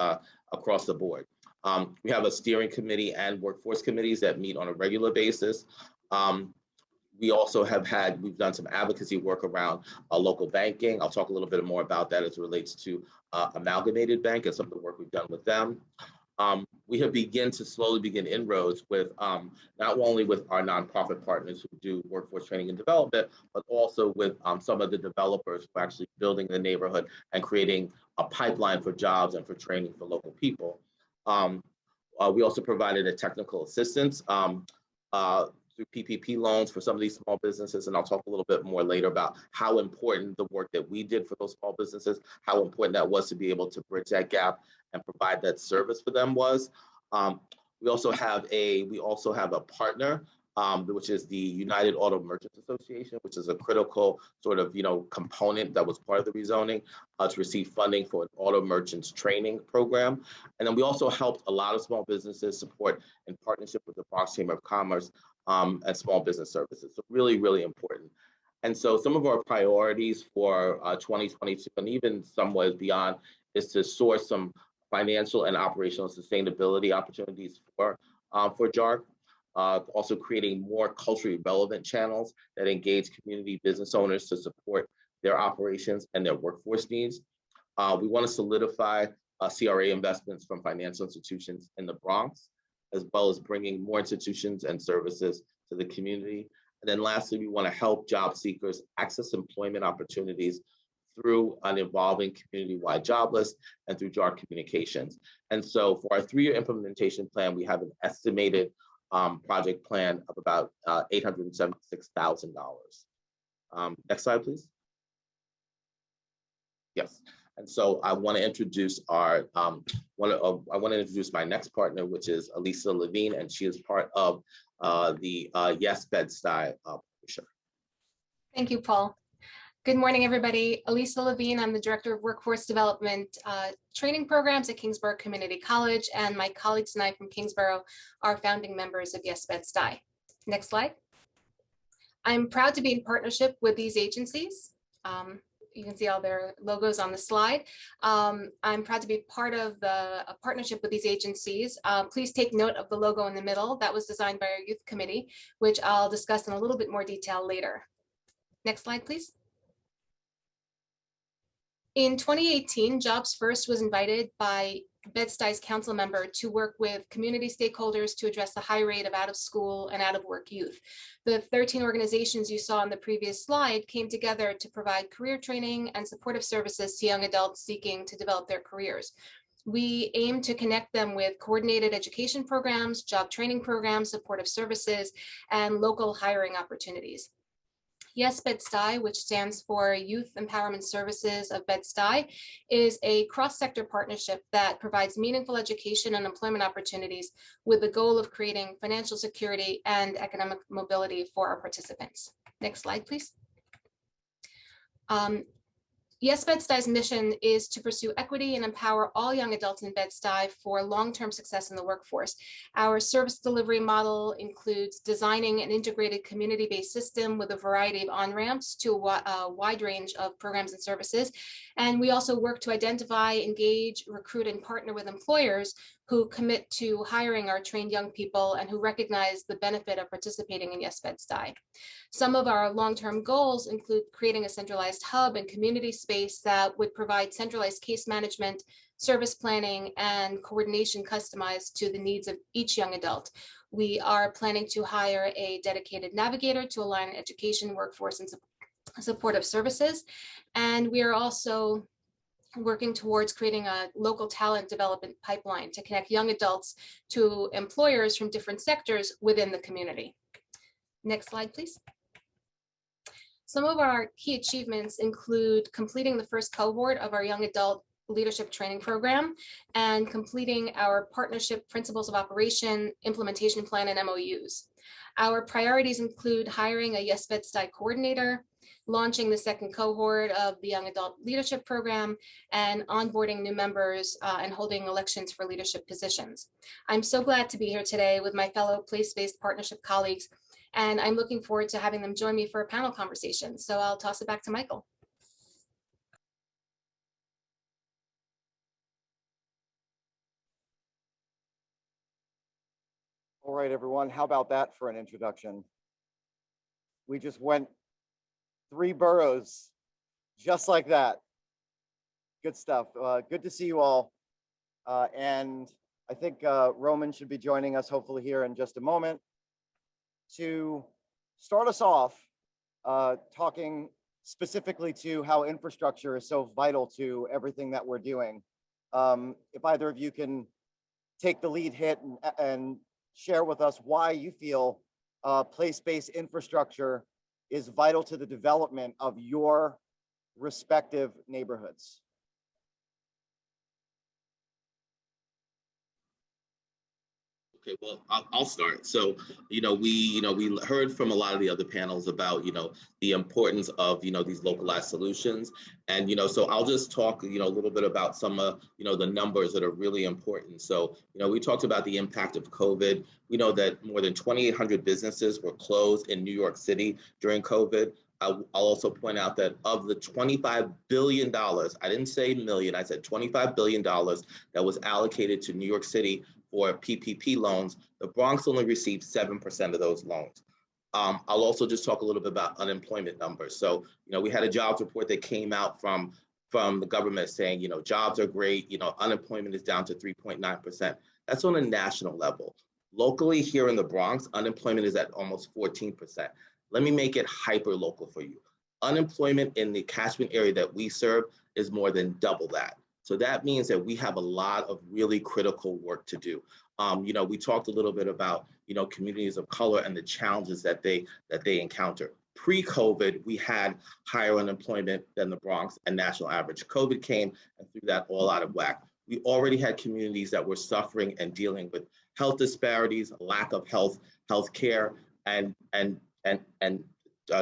across the board. We have a steering committee and workforce committees that meet on a regular basis. We also we've done some advocacy work around local banking. I'll talk a little bit more about that as it relates to Amalgamated Bank and some of the work we've done with them. We have slowly begin inroads with not only with our nonprofit partners who do workforce training and development, but also with some of the developers who are actually building the neighborhood and creating a pipeline for jobs and for training for local people. We also provided a technical assistance through PPP loans for some of these small businesses. And I'll talk a little bit more later about how important the work that we did for those small businesses, how important that was to be able to bridge that gap and provide that service for them was. We also have a partner, which is the United Auto Merchants Association, which is a critical sort of, component that was part of the rezoning to receive funding for an auto merchants training program. And then we also helped a lot of small businesses support in partnership with the Bronx Chamber of Commerce and Small Business Services. So really, really important. And so some of our priorities for 2022 and even some ways beyond is to source some financial and operational sustainability opportunities for JARC. Also creating more culturally relevant channels that engage community business owners to support their operations and their workforce needs. We want to solidify CRA investments from financial institutions in the Bronx, as well as bringing more institutions and services to the community. And then lastly, we want to help job seekers access employment opportunities through an evolving community-wide job list and through JARC communications. And so for our 3-year implementation plan, we have an estimated project plan of about $876,000. Next slide, please. Yes. And so I want to introduce I want to introduce my next partner, which is Elisa Levine, and she is part of the Yes Bed-Stuy partnership. Thank you, Paul. Good morning, everybody. Elisa Levine, I'm the Director of Workforce Development Training Programs at Kingsborough Community College, and my colleagues and I from Kingsborough are founding members of Yes Bed-Stuy. Next slide. I'm proud to be in partnership with these agencies. You can see all their logos on the slide. I'm proud to be part of a partnership with these agencies. Please take note of the logo in the middle. That was designed by our youth committee, which I'll discuss in a little bit more detail later. Next slide, please. In 2018, Jobs First was invited by Bed-Stuy's council member to work with community stakeholders to address the high rate of out-of-school and out-of-work youth. The 13 organizations you saw on the previous slide came together to provide career training and supportive services to young adults seeking to develop their careers. We aim to connect them with coordinated education programs, job training programs, supportive services, and local hiring opportunities. Yes Bed-Stuy, which stands for Youth Empowerment Services of Bed-Stuy, is a cross-sector partnership that provides meaningful education and employment opportunities with the goal of creating financial security and economic mobility for our participants. Next slide, please. Yes Bed-Stuy's mission is to pursue equity and empower all young adults in Bed-Stuy for long-term success in the workforce. Our service delivery model includes designing an integrated community-based system with a variety of on-ramps to a wide range of programs and services. And we also work to identify, engage, recruit, and partner with employers who commit to hiring our trained young people and who recognize the benefit of participating in Yes Bed-Stuy. Some of our long-term goals include creating a centralized hub and community space that would provide centralized case management, service planning, and coordination customized to the needs of each young adult. We are planning to hire a dedicated navigator to align education, workforce, and supportive services. And we are also working towards creating a local talent development pipeline to connect young adults to employers from different sectors within the community. Next slide, please. Some of our key achievements include completing the first cohort of our young adult leadership training program and completing our partnership principles of operation, implementation plan, and MOUs. Our priorities include hiring a Yes Bed-Stuy coordinator, launching the second cohort of the Young Adult Leadership Program, and onboarding new members and holding elections for leadership positions. I'm so glad to be here today with my fellow place-based partnership colleagues, and I'm looking forward to having them join me for a panel conversation. So I'll toss it back to Michael. All right, everyone, how about that for an introduction? We just went 3 boroughs just like that. Good stuff. Good to see you all. And I think Roman should be joining us hopefully here in just a moment to start us off talking specifically to how infrastructure is so vital to everything that we're doing. If either of you can take the lead hit and share with us why you feel place-based infrastructure is vital to the development of your respective neighborhoods. Okay, well, I'll start. So, we heard from a lot of the other panels about, the importance of, these localized solutions. And, so I'll just talk, a little bit about some of, the numbers that are really important. So, we talked about the impact of COVID. We know that more than 2,800 businesses were closed in New York City during COVID. I'll also point out that of the $25 billion, I didn't say million, I said $25 billion that was allocated to New York City for PPP loans, the Bronx only received 7% of those loans. I'll also just talk a little bit about unemployment numbers. So, we had a jobs report that came out from the government saying, jobs are great, unemployment is down to 3.9%. That's on a national level. Locally here in the Bronx, unemployment is at almost 14%. Let me make it hyper local for you. Unemployment in the catchment area that we serve is more than double that. So that means that we have a lot of really critical work to do. We talked a little bit about, communities of color and the challenges that they encounter. Pre-COVID, we had higher unemployment than the Bronx and national average. COVID came and threw that all out of whack. We already had communities that were suffering and dealing with health disparities, lack of health care, and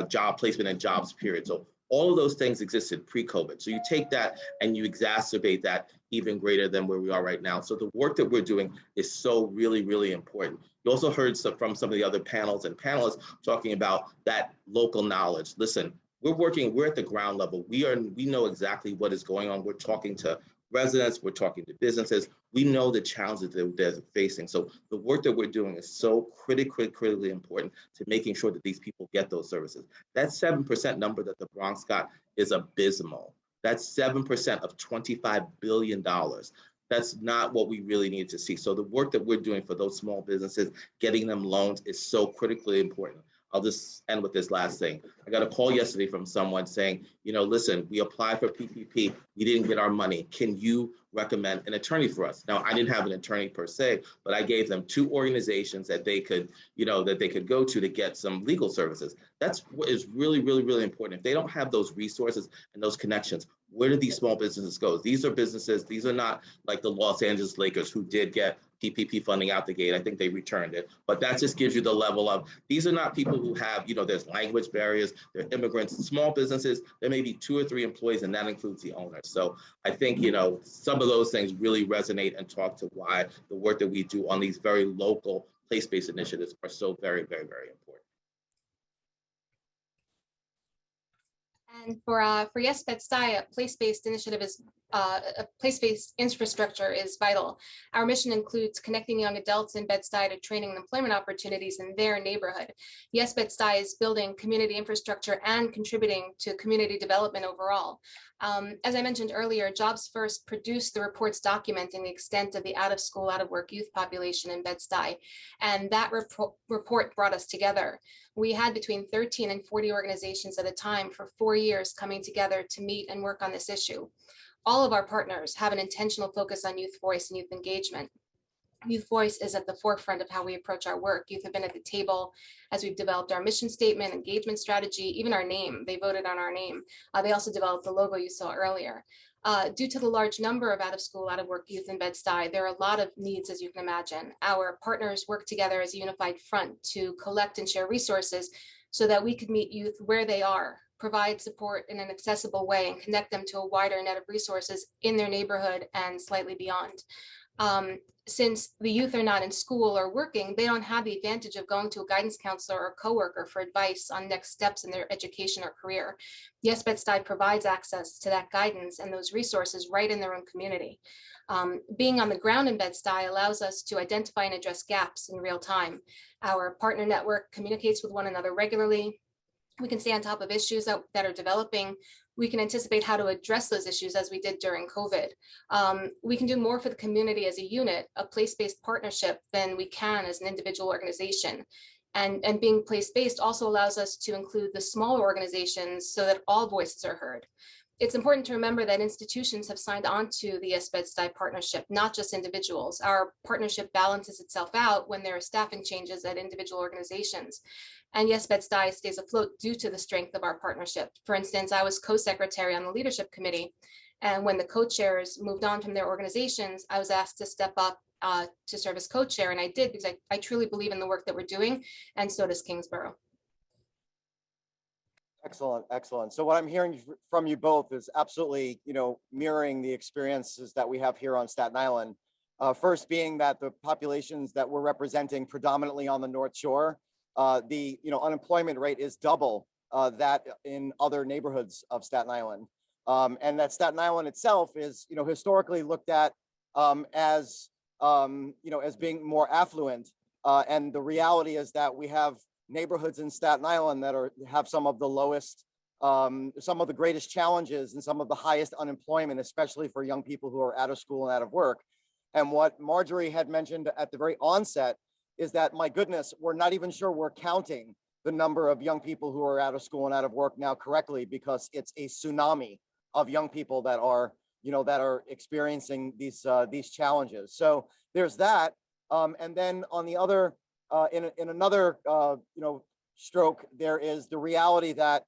job placement and jobs period. So all of those things existed pre-COVID. So you take that and you exacerbate that even greater than where we are right now. So the work that we're doing is so really, really important. You also heard from some of the other panels and panelists talking about that local knowledge. Listen, we're at the ground level. We know exactly what is going on. We're talking to residents, we're talking to businesses. We know the challenges that they're facing. So the work that we're doing is so critically important to making sure that these people get those services. That 7% number that the Bronx got is abysmal. That's 7% of $25 billion. That's not what we really need to see. So the work that we're doing for those small businesses, getting them loans is so critically important. I'll just end with this last thing. I got a call yesterday from someone saying, listen, we applied for PPP, we didn't get our money. Can you recommend an attorney for us? Now, I didn't have an attorney per se, but I gave them 2 organizations that they could go to get some legal services. That's what is really, really, really important. If they don't have those resources and those connections, where do these small businesses go? These are businesses, these are not like the Los Angeles Lakers who did get PPP funding out the gate. I think they returned it, but that just gives you the level of, these are not people who have, there's language barriers, they're immigrants, small businesses, there may be 2 or 3 employees and that includes the owners. So I think, some of those things really resonate and talk to why the work that we do on these very local place-based initiatives are so very, very, very important. And for Yes Bed-Stuy, a place-based initiative is a place-based infrastructure is vital. Our mission includes connecting young adults in Bed-Stuy to training and employment opportunities in their neighborhood. Yes Bed-Stuy is building community infrastructure and contributing to community development overall. As I mentioned earlier, Jobs First produced the reports documenting the extent of the out-of-school, out-of-work youth population in Bed-Stuy, and that report brought us together. We had between 13 and 40 organizations at a time for 4 years coming together to meet and work on this issue. All of our partners have an intentional focus on youth voice and youth engagement. Youth voice is at the forefront of how we approach our work. Youth have been at the table as we've developed our mission statement, engagement strategy, even our name. They voted on our name. They also developed the logo you saw earlier. Due to the large number of out-of-school, out-of-work youth in Bed-Stuy, there are a lot of needs, as you can imagine. Our partners work together as a unified front to collect and share resources so that we could meet youth where they are, provide support in an accessible way, and connect them to a wider net of resources in their neighborhood and slightly beyond. Since the youth are not in school or working, they don't have the advantage of going to a guidance counselor or coworker for advice on next steps in their education or career. Yes Bed-Stuy provides access to that guidance and those resources right in their own community. Being on the ground in Bed-Stuy allows us to identify and address gaps in real time. Our partner network communicates with one another regularly. We can stay on top of issues that are developing. We can anticipate how to address those issues as we did during COVID. We can do more for the community as a unit, a place-based partnership, than we can as an individual organization. And being place-based also allows us to include the smaller organizations so that all voices are heard. It's important to remember that institutions have signed on to the Yes Bed-Stuy partnership, not just individuals. Our partnership balances itself out when there are staffing changes at individual organizations. And Yes Bed-Stuy stays afloat due to the strength of our partnership. For instance, I was co-secretary on the leadership committee, and when the co-chairs moved on from their organizations, I was asked to step up to serve as co-chair, and I did because I truly believe in the work that we're doing, and so does Kingsborough. Excellent, excellent. So what I'm hearing from you both is absolutely, mirroring the experiences that we have here on Staten Island. First being that the populations that we're representing predominantly on the North Shore, the unemployment rate is double that in other neighborhoods of Staten Island, and that Staten Island itself is historically looked at as being more affluent, and the reality is that we have neighborhoods in Staten Island that have some of the lowest, some of the greatest challenges and some of the highest unemployment, especially for young people who are out of school and out of work. And what Marjorie had mentioned at the very onset is that, my goodness, we're not even sure we're counting the number of young people who are out of school and out of work now correctly, because it's a tsunami of young people that are, experiencing these challenges. So there's that. And then on the other, in another, stroke, there is the reality that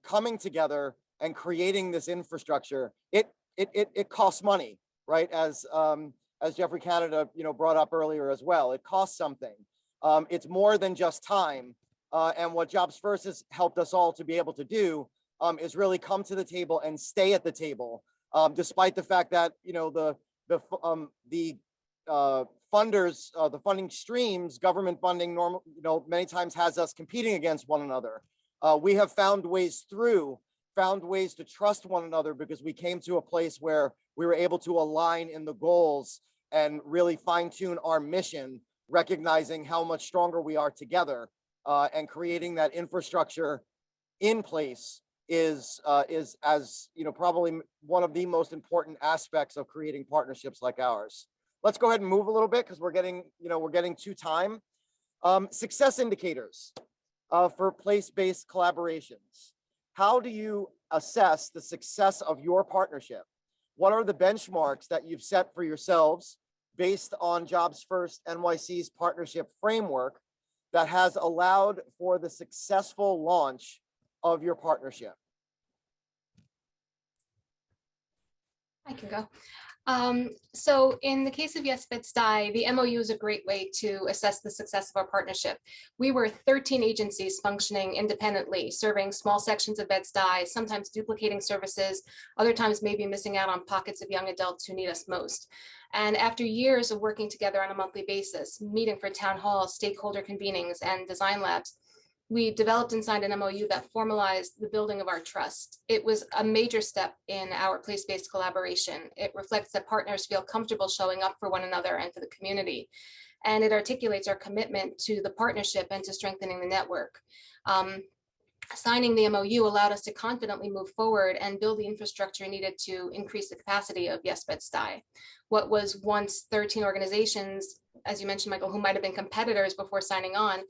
coming together and creating this infrastructure, it costs money, right? As Jeffrey Canada, brought up earlier as well, it costs something. It's more than just time. And what Jobs First has helped us all to be able to do is really come to the table and stay at the table, despite the fact that funders, the funding streams, government funding, many times has us competing against one another. We have found ways to trust one another, because we came to a place where we were able to align in the goals and really fine tune our mission, recognizing how much stronger we are together, and creating that infrastructure in place is as probably one of the most important aspects of creating partnerships like ours. Let's go ahead and move a little bit, because we're getting to time. Success indicators for place-based collaborations. How do you assess the success of your partnership? What are the benchmarks that you've set for yourselves based on Jobs First NYC's partnership framework that has allowed for the successful launch of your partnership? I can go. So in the case of Yes Bed-Stuy, the MOU is a great way to assess the success of our partnership. We were 13 agencies functioning independently, serving small sections of Bed-Stuy, sometimes duplicating services, other times maybe missing out on pockets of young adults who need us most. And after years of working together on a monthly basis, meeting for town halls, stakeholder convenings, and design labs, We developed and signed an MOU that formalized the building of our trust. It was a major step in our place-based collaboration. It reflects that partners feel comfortable showing up for one another and for the community. And it articulates our commitment to the partnership and to strengthening the network. Signing the MOU allowed us to confidently move forward and build the infrastructure needed to increase the capacity of Yes Bed-Stuy. What was once 13 organizations, as you mentioned, Michael, who might have been competitors before signing on,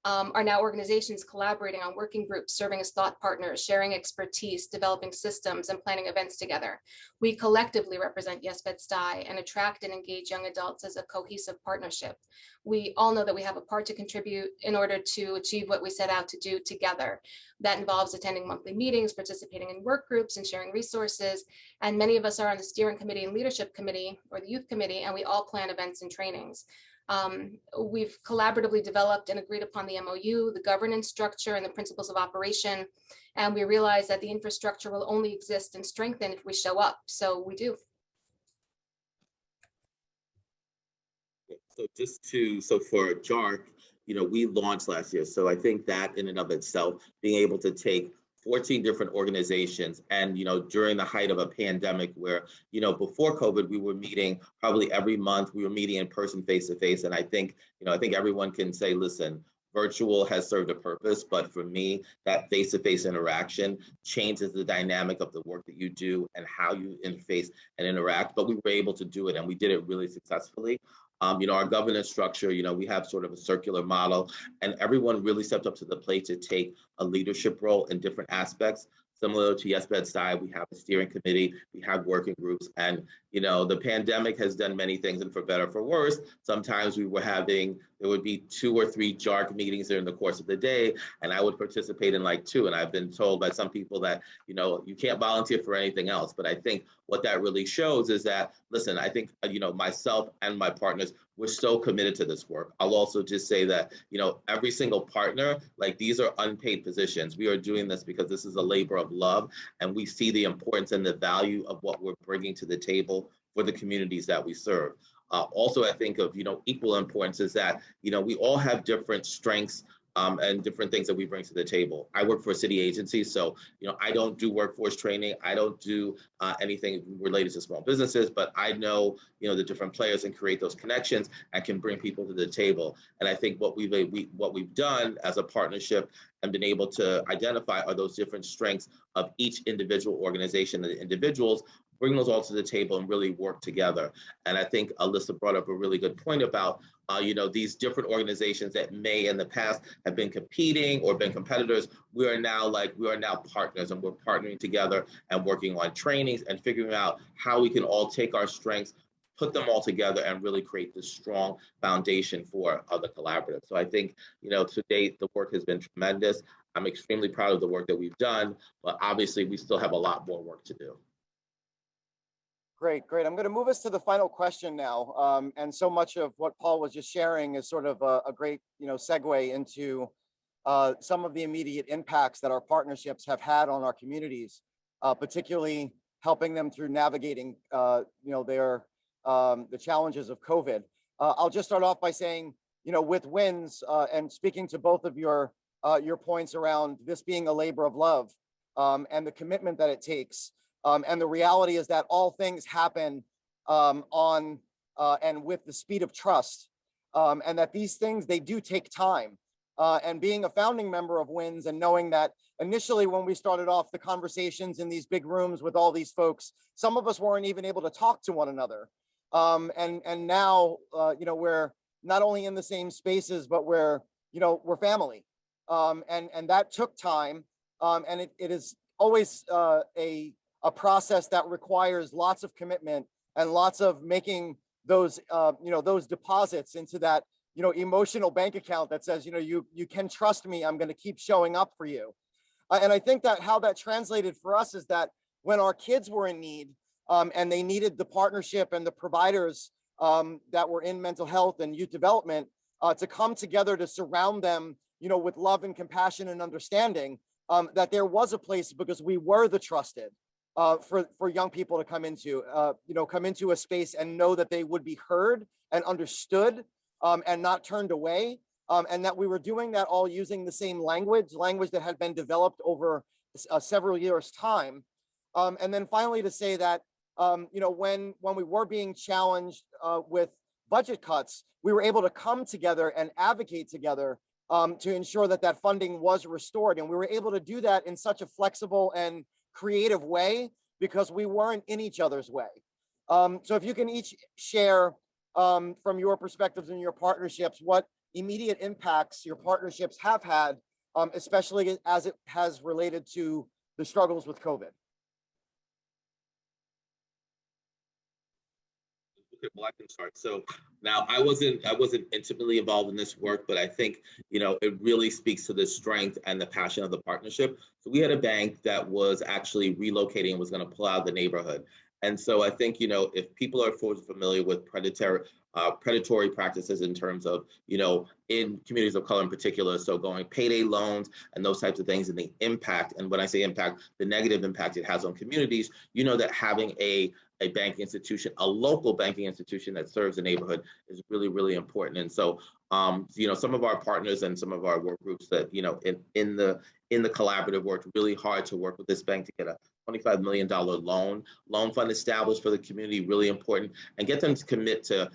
are now organizations collaborating on working groups, serving as thought partners, sharing expertise, developing systems, and planning events together. We collectively represent Yes Bed-Stuy and attract and engage young adults as a cohesive partnership. We all know that we have a part to contribute in order to achieve what we set out to do together. That involves attending monthly meetings, participating in work groups, and sharing resources. And many of us are on the steering committee and leadership committee or the youth committee, and we all plan events and trainings. We've collaboratively developed and agreed upon the MOU, the governance structure, and the principles of operation. And we realize that the infrastructure will only exist and strengthen if we show up. So we do. So for JARC, we launched last year. So I think that in and of itself, being able to take 14 different organizations and, during the height of a pandemic where, before COVID, we were meeting probably every month, we were meeting in person, face to face. And I think everyone can say, listen, virtual has served a purpose, but for me, that face-to-face interaction changes the dynamic of the work that you do and how you interface and interact. But we were able to do it, and we did it really successfully. Our governance structure, we have sort of a circular model, and everyone really stepped up to the plate to take a leadership role in different aspects. Similar to Yes Bed-Stuy, we have a steering committee, we have working groups, and the pandemic has done many things, and for better or for worse, sometimes there would be 2 or 3 JARC meetings during the course of the day, and I would participate in like 2. And I've been told by some people that, you can't volunteer for anything else. But I think what that really shows is that, listen, I think, myself and my partners, we're so committed to this work. I'll also just say that, every single partner, like these are unpaid positions. We are doing this because this is a labor of love, and we see the importance and the value of what we're bringing to the table for the communities that we serve. Also, I think of, equal importance is that, we all have different strengths and different things that we bring to the table. I work for a city agency, so, I don't do workforce training. I don't do anything related to small businesses, but I know, the different players and create those connections and can bring people to the table. And I think what we've done as a partnership and been able to identify are those different strengths of each individual organization and the individuals, bring those all to the table and really work together. And I think Alyssa brought up a really good point about, these different organizations that may in the past have been competing or been competitors. We are now partners, and we're partnering together and working on trainings and figuring out how we can all take our strengths, put them all together, and really create this strong foundation for the collaborative. So I think, to date, the work has been tremendous. I'm extremely proud of the work that we've done, but obviously we still have a lot more work to do. Great. I'm going to move us to the final question now. And so much of what Paul was just sharing is sort of a great, segue into some of the immediate impacts that our partnerships have had on our communities, particularly helping them through navigating, the challenges of COVID. I'll just start off by saying, with WINS and speaking to both of your points around this being a labor of love and the commitment that it takes. And the reality is that all things happen on and with the speed of trust, and that these things, they do take time. And being a founding member of WINS and knowing that initially when we started off the conversations in these big rooms with all these folks, some of us weren't even able to talk to one another. And now, we're not only in the same spaces, but we're family. And that took time. And it is always a process that requires lots of commitment and lots of making those, those deposits into that, emotional bank account that says, you can trust me, I'm going to keep showing up for you. And I think that how that translated for us is that when our kids were in need and they needed the partnership and the providers that were in mental health and youth development to come together to surround them, with love and compassion and understanding, that there was a place because we were the trusted. For young people to come into a space and know that they would be heard and understood and not turned away. and that we were doing that all using the same language that had been developed over several years' time. And then finally to say that, when we were being challenged with budget cuts, we were able to come together and advocate together to ensure that that funding was restored. And we were able to do that in such a flexible and creative way because we weren't in each other's way. So if you can each share from your perspectives and your partnerships, what immediate impacts your partnerships have had, especially as it has related to the struggles with COVID. Okay, well, I can start. So now I wasn't intimately involved in this work, but I think, it really speaks to the strength and the passion of the partnership. So we had a bank that was actually relocating and was going to pull out of the neighborhood. And so I think, if people are familiar with predatory practices in terms of, in communities of color in particular, so going payday loans and those types of things and the impact, and when I say impact, the negative impact it has on communities, that having a banking institution, a local banking institution that serves the neighborhood is really, really important. And so, some of our partners and some of our work groups that, in the collaborative worked really hard to work with this bank to get a $25 million loan fund established for the community, really important, and get them to commit to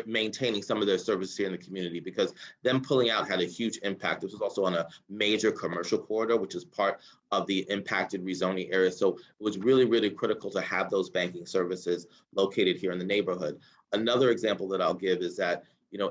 maintaining some of their services here in the community, because them pulling out had a huge impact. This was also on a major commercial corridor, which is part of the impacted rezoning area. So it was really, really critical to have those banking services located here in the neighborhood. Another example that I'll give is that,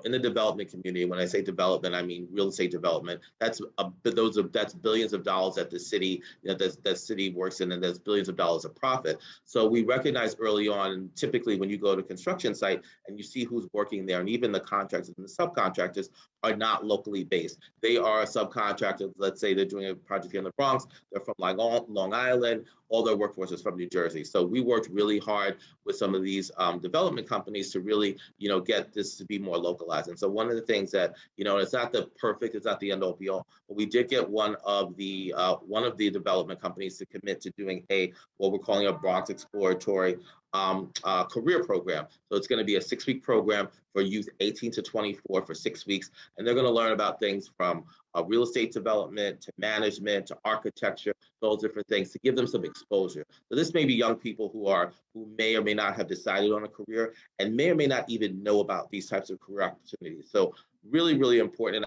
in the development community, when I say development, I mean real estate development. That's billions of dollars that the city, that city works in, and there's billions of dollars of profit. So we recognize early on, typically when you go to a construction site and you see who's working there, and even the contractors and the subcontractors are not locally based. They are subcontractors. Let's say they're doing a project here in the Bronx. They're from Long Island. All their workforce is from New Jersey. So we worked really hard with some of these development companies to really, get this to be more localized. And so one of the things that, it's not the perfect, it's not the end all be all, but we did get one of the development companies to commit to doing what we're calling a Bronx exploratory career program. So it's going to be a 6-week program for youth 18 to 24 for 6 weeks. And they're going to learn about things from real estate development to management to architecture, those different things, to give them some exposure. So this may be young people who may or may not have decided on a career and may or may not even know about these types of career opportunities. So really, really important.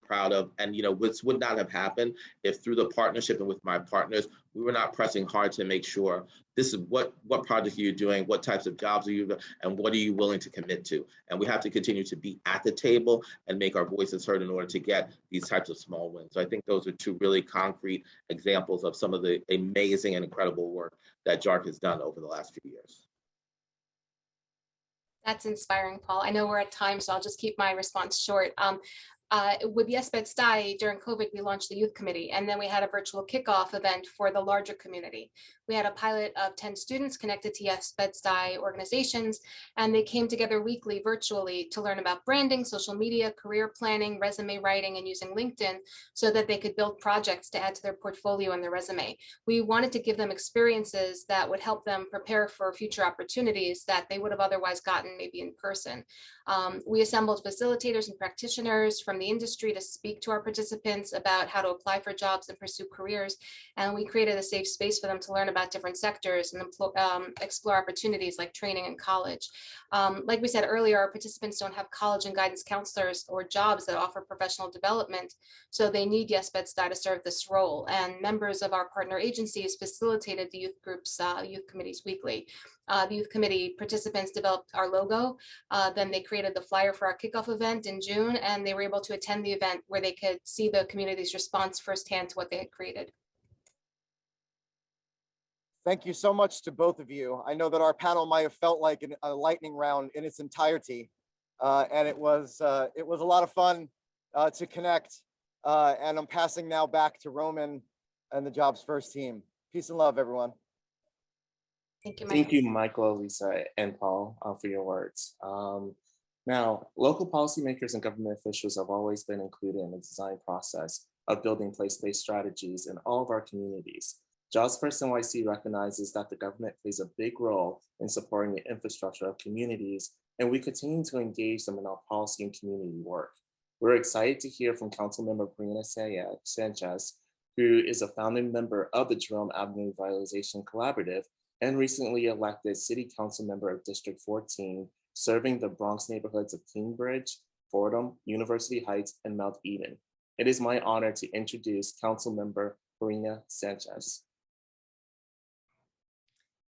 Proud of, and this would not have happened if through the partnership and with my partners, we were not pressing hard to make sure this is what project are you doing, what types of jobs are you doing, and what are you willing to commit to. And we have to continue to be at the table and make our voices heard in order to get these types of small wins. So I think those are two really concrete examples of some of the amazing and incredible work that JARC has done over the last few years. That's inspiring, Paul. I know we're at time, so I'll just keep my response short. With Yes Bed-Stuy during COVID, we launched the youth committee, and then we had a virtual kickoff event for the larger community. We had a pilot of 10 students connected to Yes Bed-Stuy organizations, and they came together weekly virtually to learn about branding, social media, career planning, resume writing, and using LinkedIn so that they could build projects to add to their portfolio and their resume. We wanted to give them experiences that would help them prepare for future opportunities that they would have otherwise gotten maybe in person. We assembled facilitators and practitioners from the industry to speak to our participants about how to apply for jobs and pursue careers. And we created a safe space for them to learn about different sectors and explore opportunities like training in college. Like we said earlier, our participants don't have college and guidance counselors or jobs that offer professional development. So they need Yes Bed-Stuy to serve this role. And members of our partner agencies facilitated the youth groups, youth committees weekly. The youth committee participants developed our logo. Then they created the flyer for our kickoff event in June, and they were able to attend the event where they could see the community's response firsthand to what they had created. Thank you so much to both of you. I know that our panel might have felt like a lightning round in its entirety, and it was a lot of fun to connect. And I'm passing now back to Roman and the Jobs First team. Peace and love, everyone. Thank you, Michael. Thank you, Michael, Lisa, and Paul, for your words. Now, local policymakers and government officials have always been included in the design process of building place-based strategies in all of our communities. JobsFirstNYC recognizes that the government plays a big role in supporting the infrastructure of communities, and we continue to engage them in our policy and community work. We're excited to hear from Councilmember Karina Sanchez, who is a founding member of the Jerome Avenue Revitalization Collaborative and recently elected City Council member of District 14, serving the Bronx neighborhoods of Cambridge, Fordham, University Heights, and Mount Eden. It is my honor to introduce Councilmember Karina Sanchez.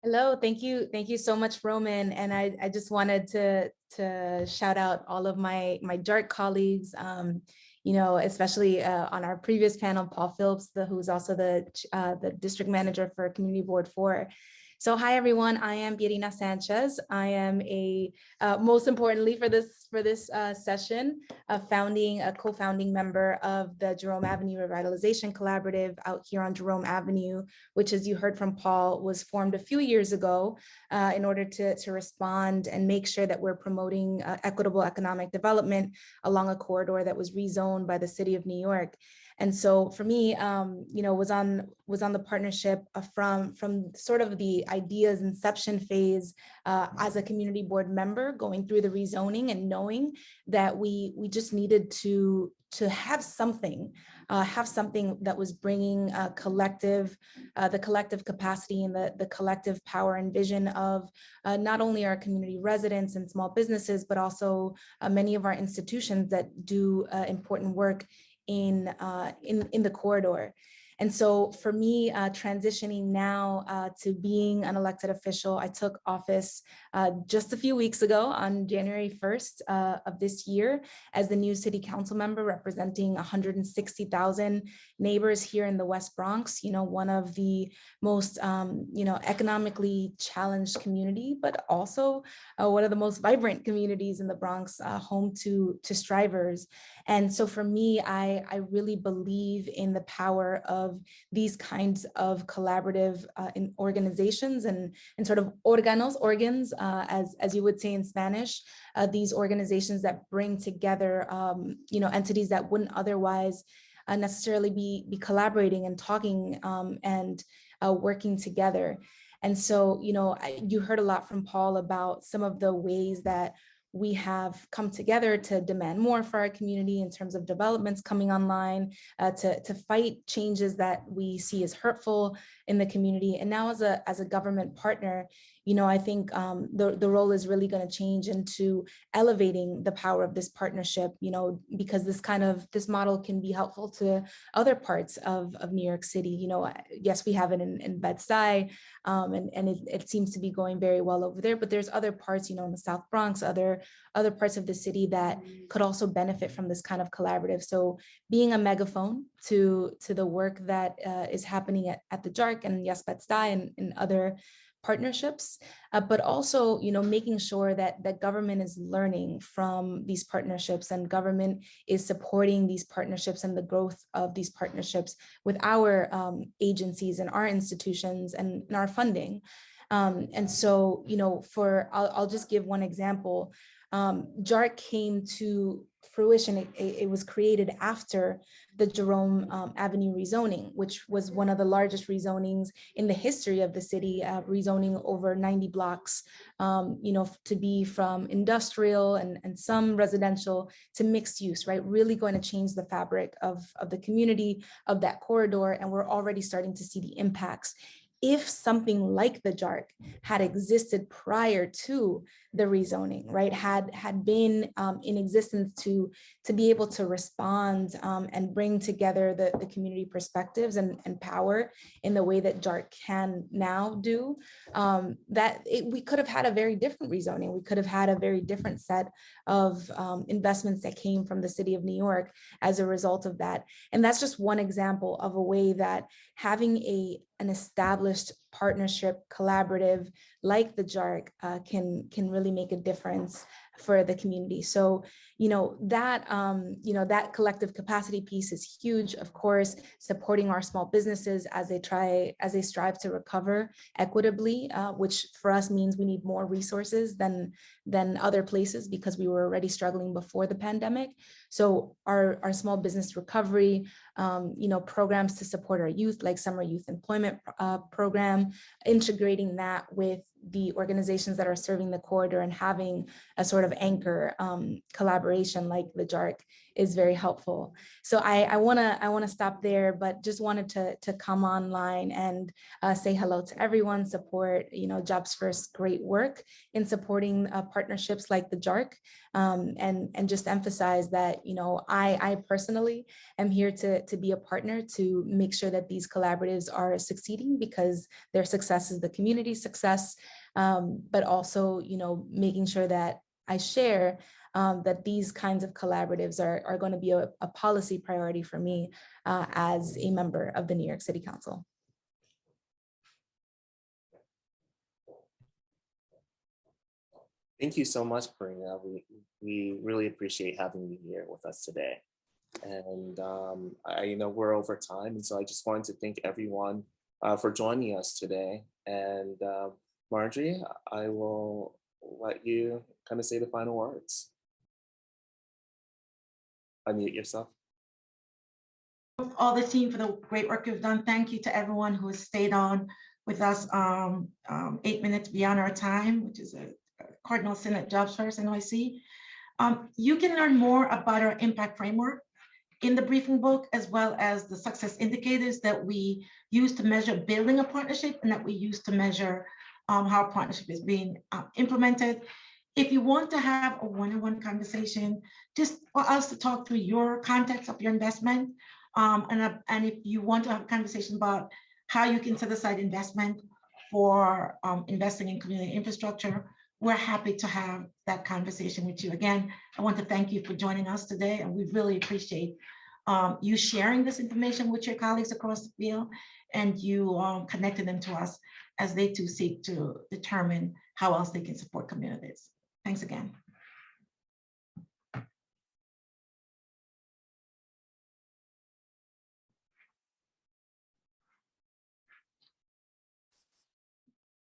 Hello, thank you. Thank you so much, Roman. And I just wanted to shout out all of my JARC colleagues, you know, especially on our previous panel, Paul Phillips, who's also the district manager for Community Board 4. So hi, everyone. I am Karina Sanchez. I am most importantly for this session, a co-founding member of the Jerome Avenue Revitalization Collaborative out here on Jerome Avenue, which, as you heard from Paul, was formed a few years ago in order to respond and make sure that we're promoting equitable economic development along a corridor that was rezoned by the City of New York. And so for me, you know, was on the partnership from sort of the ideas inception phase as a community board member, going through the rezoning and knowing that we just needed to have something that was bringing the collective capacity and the collective power and vision of not only our community residents and small businesses, but also many of our institutions that do important work in the corridor. And so for me, transitioning now to being an elected official, I took office just a few weeks ago on January 1st of this year as the new city council member representing 160,000 neighbors here in the West Bronx, you know, one of the most, you know, economically challenged community, but also one of the most vibrant communities in the Bronx, home to strivers. And so for me, I really believe in the power of these kinds of collaborative in organizations and sort of organs, as you would say in Spanish, these organizations that bring together, you know, entities that wouldn't otherwise necessarily be collaborating and talking and working together. And so, you know, you heard a lot from Paul about some of the ways that we have come together to demand more for our community in terms of developments coming online, to fight changes that we see as hurtful in the community. And now as a government partner, you know, I think the role is really going to change into elevating the power of this partnership, you know, because this model can be helpful to other parts of New York City. You know, yes, we have it in Bed-Stuy, and it seems to be going very well over there, but there's other parts, you know, in the South Bronx, other parts of the city that could also benefit from this kind of collaborative. So being a megaphone to the work that is happening at the JARC and Yes Bed-Stuy and other partnerships, but also, you know, making sure that government is learning from these partnerships and government is supporting these partnerships and the growth of these partnerships with our agencies and our institutions and our funding. And so, you know, I'll just give one example. JARC came to fruition. It was created after the Jerome Avenue rezoning, which was one of the largest rezonings in the history of the city, rezoning over 90 blocks, you know, to be from industrial and some residential to mixed use, right? Really going to change the fabric of the community, of that corridor. And we're already starting to see the impacts. If something like the JARC had existed prior to the rezoning, right, had been in existence to be able to respond and bring together the community perspectives and power in the way that JARC can now do, we could have had a very different rezoning. We could have had a very different set of investments that came from the City of New York as a result of that. And that's just one example of a way that having an established partnership collaborative like the JARC can really make a difference for the community. So, you know, that collective capacity piece is huge, of course, supporting our small businesses as they strive to recover equitably, which for us means we need more resources than other places because we were already struggling before the pandemic. So our small business recovery, you know, programs to support our youth, like summer youth employment program, integrating that with the organizations that are serving the corridor and having a sort of anchor collaboration like the JARC is very helpful. So I wanna stop there, but just wanted to come online and say hello to everyone, support, you know, Jobs First great work in supporting partnerships like the JARC, and just emphasize that, you know, I personally am here to be a partner to make sure that these collaboratives are succeeding, because their success is the community's success, but also, you know, making sure that I share that these kinds of collaboratives are going to be a policy priority for me as a member of the New York City Council. Thank you so much, Karina. We really appreciate having you here with us today. And I know we're over time, and so I just wanted to thank everyone for joining us today. And Marjorie, I will let you kind of say the final words. Unmute yourself. All the team for the great work you've done. Thank you to everyone who has stayed on with us 8 minutes beyond our time, which is a cardinal sin at Jobs First NYC. You can learn more about our impact framework in the briefing book, as well as the success indicators that we use to measure building a partnership and that we use to measure how a partnership is being implemented. If you want to have a one-on-one conversation, just for us to talk through your context of your investment, and if you want to have a conversation about how you can set aside investment for investing in community infrastructure, we're happy to have that conversation with you. Again, I want to thank you for joining us today, and we really appreciate you sharing this information with your colleagues across the field, and you connecting them to us as they too seek to determine how else they can support communities. Thanks again.